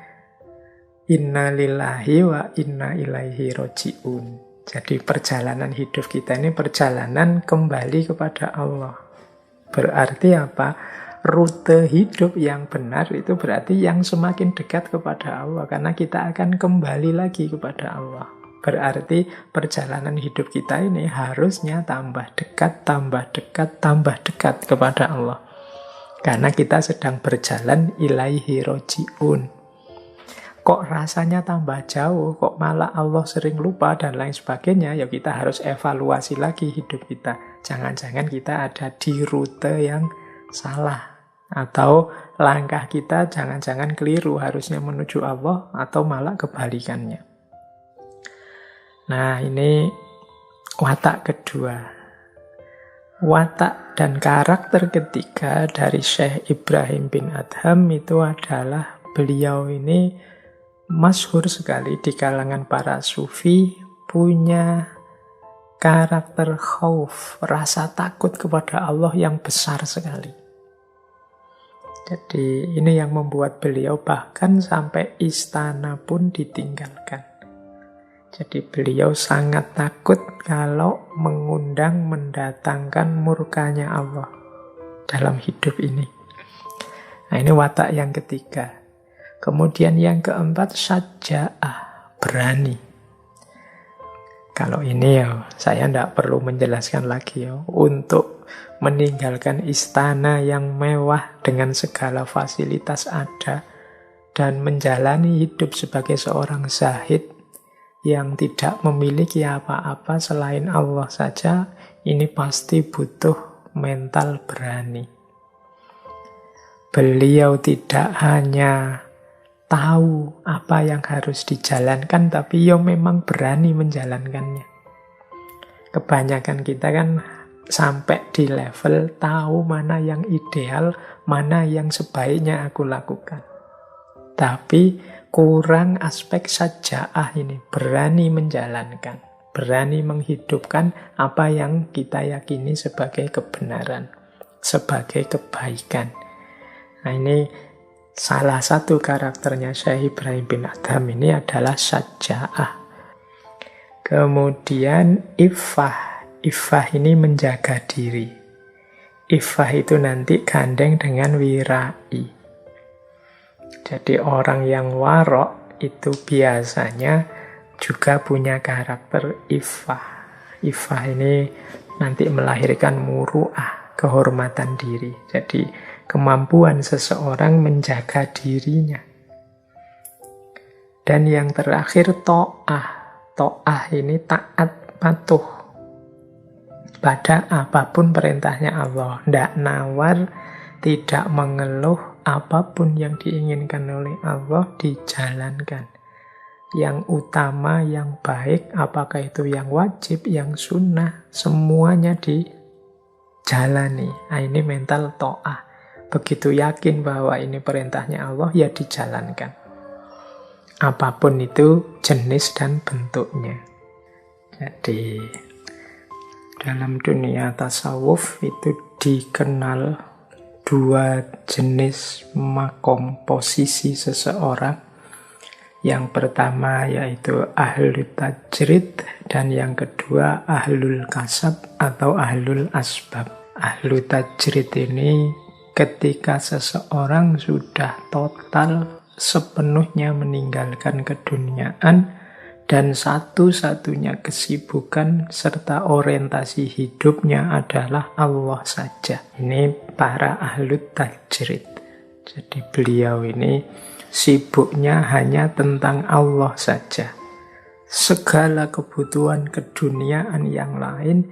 inna lillahi wa inna ilaihi roji'un. Jadi perjalanan hidup kita ini perjalanan kembali kepada Allah. Berarti apa? Rute hidup yang benar itu berarti yang semakin dekat kepada Allah. Karena kita akan kembali lagi kepada Allah. Berarti perjalanan hidup kita ini harusnya tambah dekat, tambah dekat, tambah dekat kepada Allah. Karena kita sedang berjalan ilaihi roji'un. Kok rasanya tambah jauh, kok malah Allah sering lupa dan lain sebagainya, ya kita harus evaluasi lagi hidup kita. Jangan-jangan kita ada di rute yang salah. Atau langkah kita jangan-jangan keliru, harusnya menuju Allah atau malah kebalikannya. Nah, ini watak kedua. Watak dan karakter ketiga dari Syekh Ibrahim bin Adham itu adalah beliau ini masyhur sekali di kalangan para sufi, punya karakter khauf, rasa takut kepada Allah yang besar sekali. Jadi ini yang membuat beliau bahkan sampai istana pun ditinggalkan. Jadi beliau sangat takut kalau mengundang mendatangkan murkanya Allah dalam hidup ini. Nah, ini watak yang ketiga. Kemudian yang keempat, syaja'ah, berani. Kalau ini ya, saya tidak perlu menjelaskan lagi ya. Untuk meninggalkan istana yang mewah dengan segala fasilitas ada, dan menjalani hidup sebagai seorang zahid yang tidak memiliki apa-apa selain Allah saja, ini pasti butuh mental berani. Beliau tidak hanya tahu apa yang harus dijalankan, tapi ya memang berani menjalankannya. Kebanyakan kita kan sampai di level tahu mana yang ideal, mana yang sebaiknya aku lakukan. Tapi kurang aspek syaja'ah ini, berani menjalankan, berani menghidupkan apa yang kita yakini sebagai kebenaran, sebagai kebaikan. Nah, ini salah satu karakternya Syekh Ibrahim bin Adham ini adalah syaja'ah. Kemudian iffah. Iffah ini menjaga diri. Iffah itu nanti gandeng dengan wirai. Jadi orang yang warok itu biasanya juga punya karakter iffah. Iffah ini nanti melahirkan muru'ah, kehormatan diri. Jadi kemampuan seseorang menjaga dirinya. Dan yang terakhir ta'ah. Ta'ah ini taat, patuh pada apapun perintahnya Allah. Tidak nawar, tidak mengeluh, apapun yang diinginkan oleh Allah dijalankan. Yang utama, yang baik, apakah itu yang wajib, yang sunnah, semuanya dijalani. Nah, ini mental ta'ah. Begitu yakin bahwa ini perintahnya Allah, ya dijalankan. Apapun itu jenis dan bentuknya. Jadi dalam dunia tasawuf itu dikenal dua jenis makom posisi seseorang. Yang pertama yaitu ahlul tajrid, dan yang kedua ahlul kasab atau ahlul asbab. Ahlul tajrid ini ketika seseorang sudah total sepenuhnya meninggalkan keduniaan, dan satu-satunya kesibukan serta orientasi hidupnya adalah Allah saja. Ini para ahlut tajrid. Jadi beliau ini sibuknya hanya tentang Allah saja. Segala kebutuhan keduniaan yang lain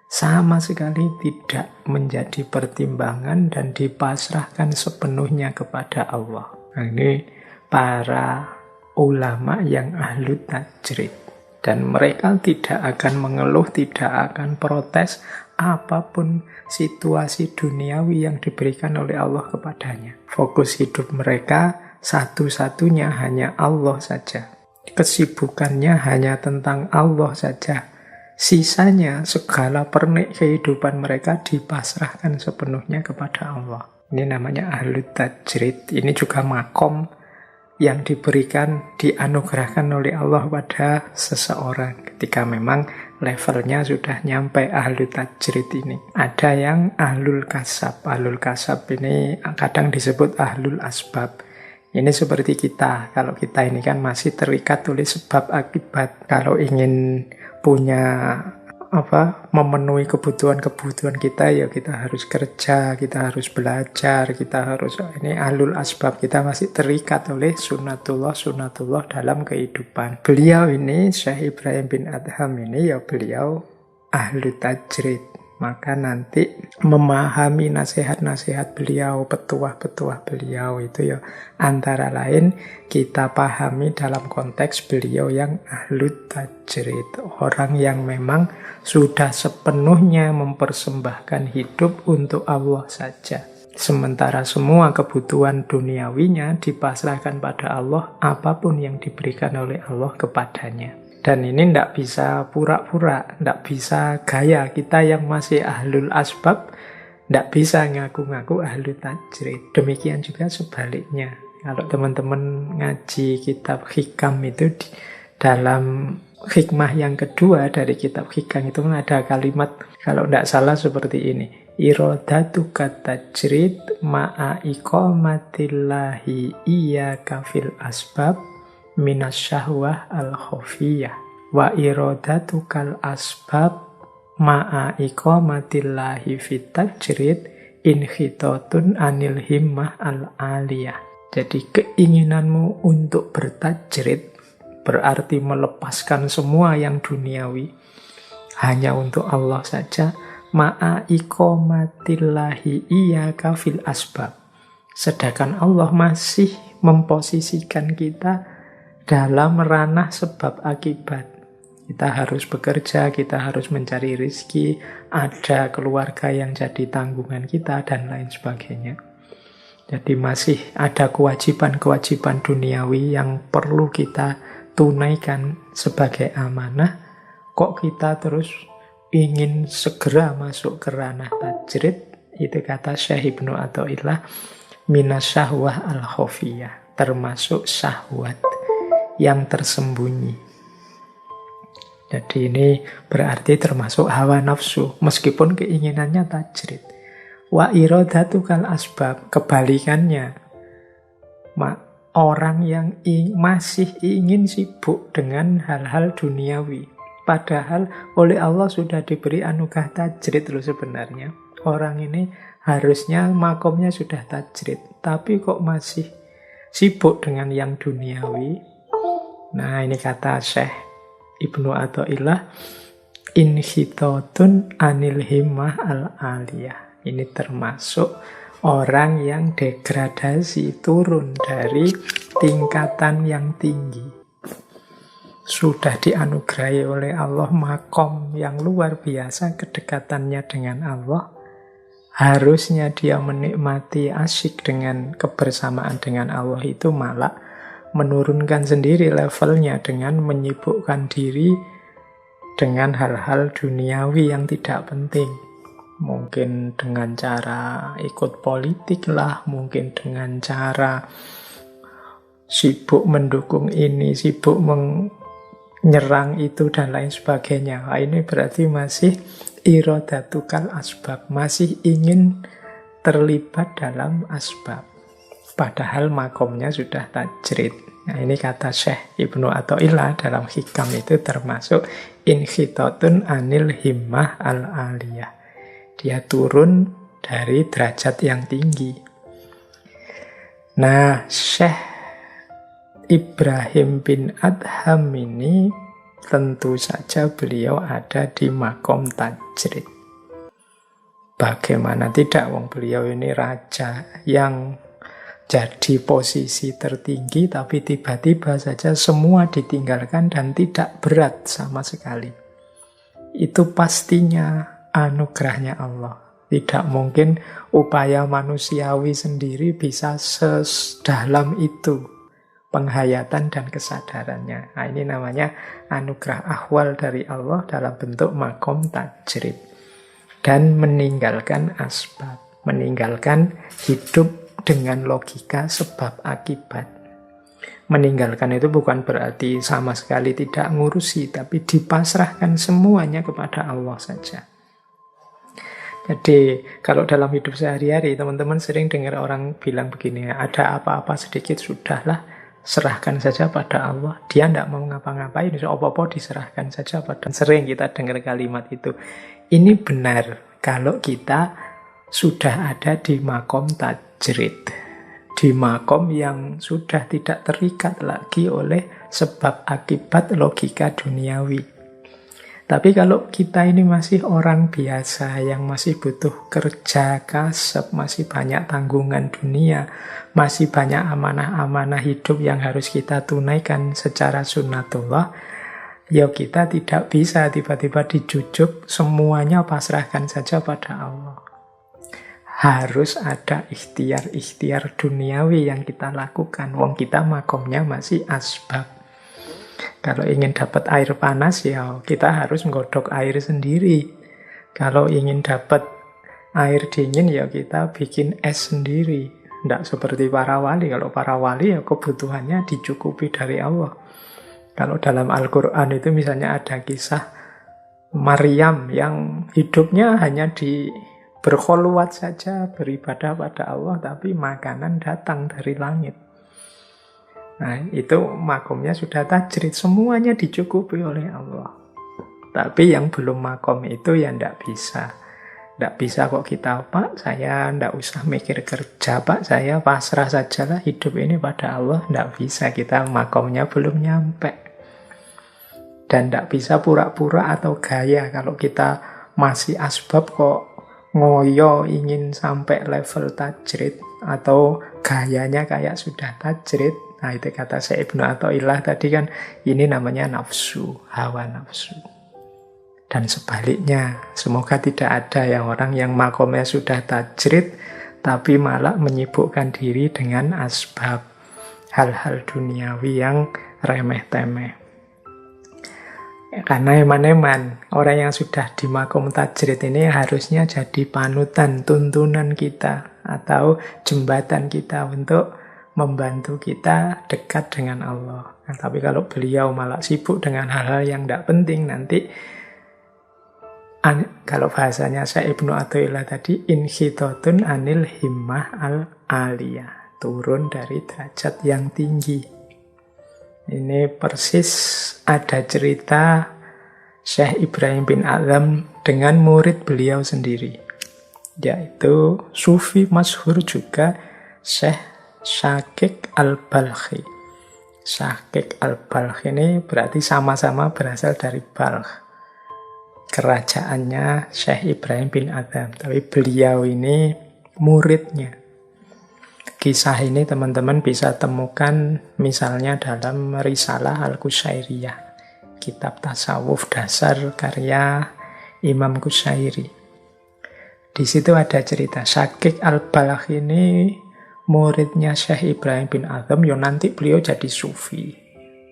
sama sekali tidak menjadi pertimbangan dan dipasrahkan sepenuhnya kepada Allah. Nah, ini para ulama yang ahlu tajrid, dan mereka tidak akan mengeluh, tidak akan protes apapun situasi duniawi yang diberikan oleh Allah kepadanya. Fokus hidup mereka satu-satunya hanya Allah saja. Kesibukannya hanya tentang Allah saja. Sisanya segala pernik kehidupan mereka dipasrahkan sepenuhnya kepada Allah. Ini namanya ahlu tajrid. Ini juga makom yang diberikan, dianugerahkan oleh Allah pada seseorang ketika memang levelnya sudah nyampe ahlu tajrid ini. Ada yang ahlul kasab. Ahlul kasab ini kadang disebut ahlul asbab. Ini seperti kita. Kalau kita ini kan masih terikat oleh sebab akibat. Kalau ingin punya memenuhi kebutuhan-kebutuhan kita, ya kita harus kerja, kita harus belajar, kita harus, ini ahlul asbab, kita masih terikat oleh sunatullah dalam kehidupan. Beliau ini, Syekh Ibrahim bin Adham ini, ya beliau ahlu tajrid. Maka nanti memahami nasihat-nasihat beliau, petuah-petuah beliau itu ya antara lain kita pahami dalam konteks beliau yang ahlu tajrid. Orang yang memang sudah sepenuhnya mempersembahkan hidup untuk Allah saja. Sementara semua kebutuhan duniawinya dipasrahkan pada Allah, apapun yang diberikan oleh Allah kepadanya. Dan ini tidak bisa pura-pura, tidak bisa gaya. Kita yang masih ahlul asbab, tidak bisa ngaku-ngaku ahlu tajrid. Demikian juga sebaliknya. Kalau teman-teman ngaji kitab hikam itu, dalam hikmah yang kedua dari kitab hikam itu ada kalimat, kalau tidak salah seperti ini. Irodatuka tajrid ma'a iqamatillahi iyaka fil asbab minasyahwah al-khofiyah wa irodatukal asbab ma'a iqamatillahi fit tajrid inhitatun anil himmah al-aliyah. Jadi keinginanmu untuk bertajrid berarti melepaskan semua yang duniawi hanya untuk Allah saja. Ma'a iqamatillahi iyaka fil asbab, sedangkan Allah masih memposisikan kita dalam ranah sebab akibat. Kita harus bekerja, kita harus mencari rezeki, ada keluarga yang jadi tanggungan kita, dan lain sebagainya. Jadi masih ada kewajiban-kewajiban duniawi yang perlu kita tunaikan sebagai amanah. Kok kita terus ingin segera masuk ke ranah tajrid? Itu kata Syekh Ibnu Athaillah, minasyahwah al-khofiyah, termasuk syahwat yang tersembunyi. Jadi ini berarti termasuk hawa nafsu, meskipun keinginannya tajrid. Wa irodatukal asbab, kebalikannya. Orang yang masih ingin sibuk dengan hal-hal duniawi, padahal oleh Allah sudah diberi anugerah tajrid loh sebenarnya. Orang ini harusnya makomnya sudah tajrid, tapi kok masih sibuk dengan yang duniawi. Nah, ini kata Syekh Ibnu Athaillah, inhitatun anil himmah al-aliyah. Ini termasuk orang yang degradasi, turun dari tingkatan yang tinggi. Sudah dianugerahi oleh Allah makom yang luar biasa kedekatannya dengan Allah. Harusnya dia menikmati asyik dengan kebersamaan dengan Allah, itu malah menurunkan sendiri levelnya dengan menyibukkan diri dengan hal-hal duniawi yang tidak penting. Mungkin dengan cara ikut politik lah, mungkin dengan cara sibuk mendukung ini, sibuk menyerang itu, dan lain sebagainya. Nah, ini berarti masih irodatukal asbab, masih ingin terlibat dalam asbab. Padahal makomnya sudah tajrid. Nah, ini kata Syekh Ibnu Athaillah dalam Hikam itu termasuk inhitatun anil himmah al-aliyah. Dia turun dari derajat yang tinggi. Nah, Syekh Ibrahim bin Adham ini tentu saja beliau ada di makom tajrid. Bagaimana tidak, wong beliau ini raja yang jadi posisi tertinggi, tapi tiba-tiba saja semua ditinggalkan dan tidak berat sama sekali. Itu pastinya anugerahnya Allah. Tidak mungkin upaya manusiawi sendiri bisa sedalam itu penghayatan dan kesadarannya. Nah, ini namanya anugerah ahwal dari Allah dalam bentuk makom tajrid. Dan meninggalkan asbab, meninggalkan hidup dengan logika sebab akibat. Meninggalkan itu bukan berarti sama sekali tidak ngurusi, tapi dipasrahkan semuanya kepada Allah saja. Jadi kalau dalam hidup sehari-hari teman-teman sering dengar orang bilang begini, ada apa-apa sedikit sudahlah, serahkan saja pada Allah. Dia tidak mau ngapa-ngapain, apa-apa diserahkan saja pada. Sering kita dengar kalimat itu. Ini benar kalau kita sudah ada di makom tajrid, di makom yang sudah tidak terikat lagi oleh sebab akibat logika duniawi. Tapi kalau kita ini masih orang biasa yang masih butuh kerja kasab, masih banyak tanggungan dunia, masih banyak amanah-amanah hidup yang harus kita tunaikan secara sunnatullah, ya kita tidak bisa tiba-tiba dijujuk semuanya pasrahkan saja pada Allah. Harus ada ikhtiar-ikhtiar duniawi yang kita lakukan. Wong kita makomnya masih asbab. Kalau ingin dapat air panas, ya kita harus menggodok air sendiri. Kalau ingin dapat air dingin, ya kita bikin es sendiri. Tidak seperti para wali. Kalau para wali, ya kebutuhannya dicukupi dari Allah. Kalau dalam Al-Quran itu misalnya ada kisah Maryam yang hidupnya hanya berkhulwat saja, beribadah pada Allah, tapi makanan datang dari langit. Nah, itu makomnya sudah tajrid, semuanya dicukupi oleh Allah. Tapi yang belum makom itu ya tidak bisa. Tidak bisa kok kita, Pak, saya tidak usah mikir kerja, Pak, saya pasrah sajalah hidup ini pada Allah. Tidak bisa, kita makomnya belum nyampe. Dan tidak bisa pura-pura atau gaya kalau kita masih asbab kok ngoyo ingin sampai level tajrid atau gayanya kayak sudah tajrid. Nah, itu kata Syekh Ibnu Athaillah tadi kan, ini namanya nafsu, hawa nafsu. Dan sebaliknya, semoga tidak ada yang orang yang makomnya sudah tajrid tapi malah menyibukkan diri dengan asbab, hal-hal duniawi yang remeh-temeh. Karena eman-eman, orang yang sudah di makom tajrid ini harusnya jadi panutan, tuntunan kita, atau jembatan kita untuk membantu kita dekat dengan Allah. Nah, tapi kalau beliau malah sibuk dengan hal-hal yang tidak penting, nanti, kalau bahasanya Syekh Ibnu Athaillah tadi, inhitatun anil himmah al-aliyah, turun dari derajat yang tinggi. Ini persis ada cerita Syekh Ibrahim bin Adham dengan murid beliau sendiri, yaitu Sufi masyhur juga, Syekh Syakik al-Balkhi. Syakik al-Balkhi ini berarti sama-sama berasal dari Balkh, kerajaannya Syekh Ibrahim bin Adham, tapi beliau ini muridnya. Kisah ini teman-teman bisa temukan misalnya dalam Risalah Al-Qusyairiyah, kitab tasawuf dasar karya Imam Qusyairi. Di situ ada cerita Syakik al-Balkhi ini muridnya Syekh Ibrahim bin Adham, nanti beliau jadi sufi,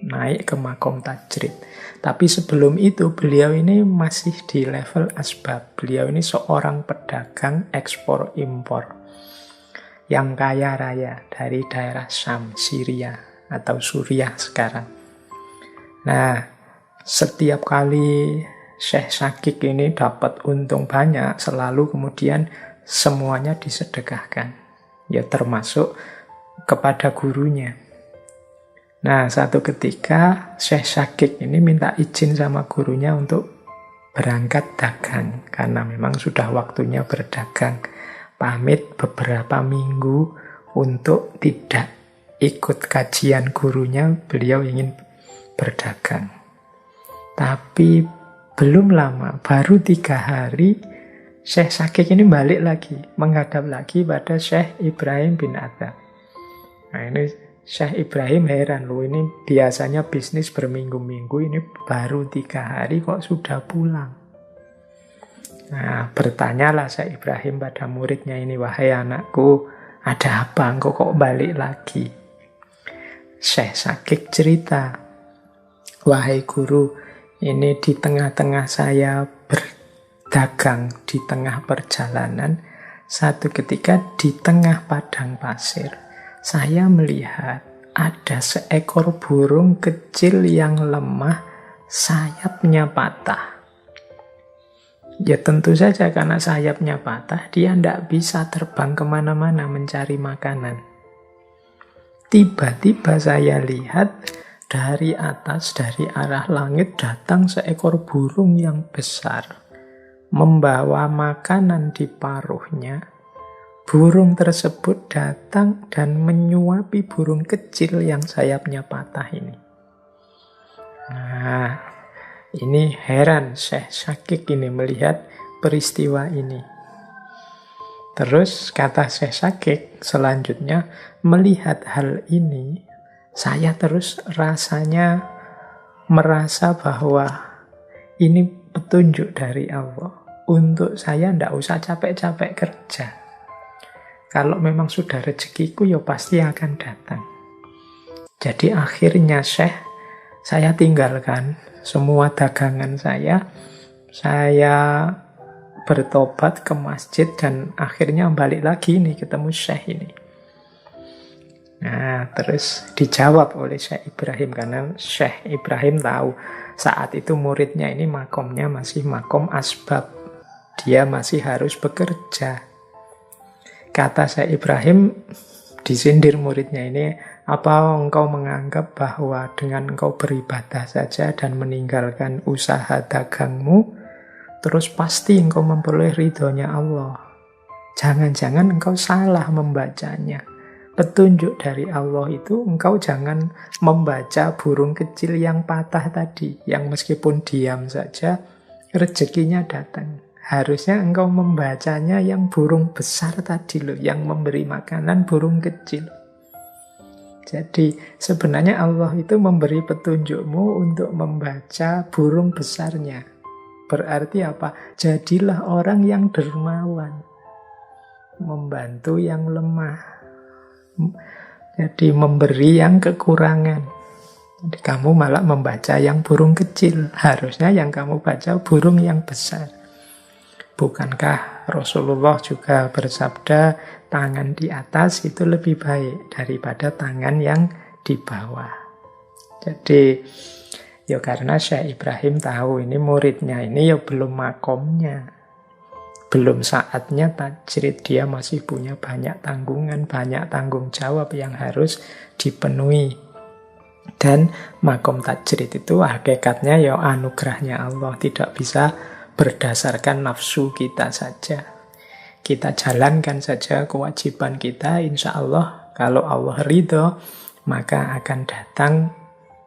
naik ke makom tajrid. Tapi sebelum itu beliau ini masih di level asbab. Beliau ini seorang pedagang ekspor impor yang kaya raya dari daerah Syam, Syria atau Suriah sekarang. Nah, setiap kali Syekh Syakik ini dapat untung banyak, selalu kemudian semuanya disedekahkan. Ya termasuk kepada gurunya. Nah, satu ketika Syekh Syakik ini minta izin sama gurunya untuk berangkat dagang. Karena memang sudah waktunya berdagang. Pamit beberapa minggu untuk tidak ikut kajian gurunya, beliau ingin berdagang. Tapi belum lama, baru 3 hari, Syekh Syakik ini balik lagi, menghadap lagi pada Syekh Ibrahim bin Adham. Nah ini Syekh Ibrahim heran loh, ini biasanya bisnis berminggu-minggu, ini baru 3 hari kok sudah pulang. Nah bertanyalah Syekh Ibrahim pada muridnya ini, wahai anakku, ada apa engkau kok balik lagi? Syekh Syakik cerita, wahai guru, ini di tengah-tengah saya berdagang, di tengah perjalanan, satu ketika di tengah padang pasir, saya melihat ada seekor burung kecil yang lemah, sayapnya patah. Ya tentu saja karena sayapnya patah, dia tidak bisa terbang kemana-mana mencari makanan. Tiba-tiba saya lihat dari atas, dari arah langit datang seekor burung yang besar, membawa makanan di paruhnya. Burung tersebut datang dan menyuapi burung kecil yang sayapnya patah ini. Nah, ini heran Syekh Syakik ini melihat peristiwa ini. Terus kata Syekh Syakik selanjutnya, melihat hal ini, saya terus rasanya merasa bahwa ini petunjuk dari Allah. Untuk saya tidak usah capek-capek kerja. Kalau memang sudah rezekiku, ya pasti akan datang. Jadi akhirnya Syekh, saya tinggalkan semua dagangan saya bertobat ke masjid dan akhirnya balik lagi nih ketemu Syekh ini. Nah, terus dijawab oleh Syekh Ibrahim karena Syekh Ibrahim tahu saat itu muridnya ini makomnya masih makom asbab. Dia masih harus bekerja. Kata Syekh Ibrahim, disindir muridnya ini, apa engkau menganggap bahwa dengan engkau beribadah saja dan meninggalkan usaha dagangmu, terus pasti engkau memperoleh ridhonya Allah? Jangan-jangan engkau salah membacanya. Petunjuk dari Allah itu engkau jangan membaca burung kecil yang patah tadi, yang meskipun diam saja, rezekinya datang. Harusnya engkau membacanya yang burung besar tadi loh, yang memberi makanan burung kecil. Jadi sebenarnya Allah itu memberi petunjukmu untuk membaca burung besarnya. Berarti apa? Jadilah orang yang dermawan, membantu yang lemah, jadi memberi yang kekurangan. Jadi kamu malah membaca yang burung kecil, harusnya yang kamu baca burung yang besar. Bukankah Rasulullah juga bersabda, tangan di atas itu lebih baik daripada tangan yang di bawah. Jadi, ya karena Syekh Ibrahim tahu ini muridnya ini ya belum makomnya. Belum saatnya tajrid, dia masih punya banyak tanggungan, banyak tanggung jawab yang harus dipenuhi. Dan makom tajrid itu hakikatnya ya anugerahnya Allah, tidak bisa berdasarkan nafsu kita saja. Kita jalankan saja kewajiban kita, insya Allah kalau Allah ridho, maka akan datang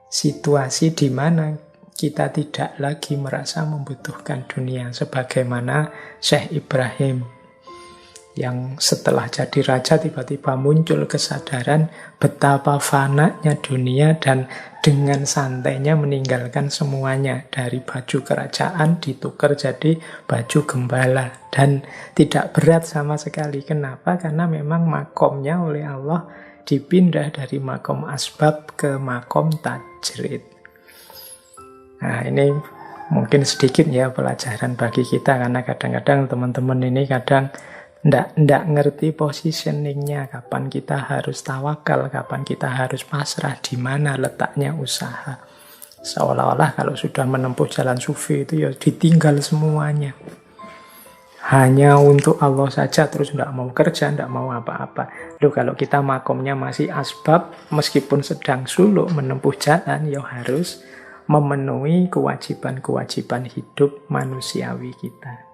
situasi di mana kita tidak lagi merasa membutuhkan dunia. Sebagaimana Syekh Ibrahim yang setelah jadi raja tiba-tiba muncul kesadaran betapa fananya dunia dan dengan santainya meninggalkan semuanya. Dari baju kerajaan ditukar jadi baju gembala dan tidak berat sama sekali. Kenapa? Karena memang makomnya oleh Allah dipindah dari makom asbab ke makom tajrid. Nah ini mungkin sedikit ya pelajaran bagi kita, karena kadang-kadang teman-teman ini kadang ndak ngerti positioningnya, kapan kita harus tawakal, kapan kita harus pasrah, di mana letaknya usaha. Seolah-olah kalau sudah menempuh jalan sufi itu ya ditinggal semuanya. hanya untuk Allah saja, terus tidak mau kerja, tidak mau apa-apa. Loh, kalau kita makomnya masih asbab, meskipun sedang suluk menempuh jalan, ya harus memenuhi kewajiban-kewajiban hidup manusiawi kita.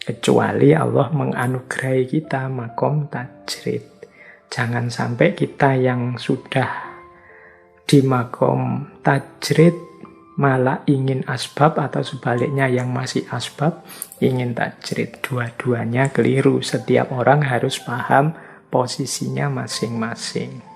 Kecuali Allah menganugerahi kita makom tajrid. Jangan sampai kita yang sudah di makom tajrid malah ingin asbab, atau sebaliknya yang masih asbab ingin tajrid. Dua-duanya keliru. Setiap orang harus paham posisinya masing-masing.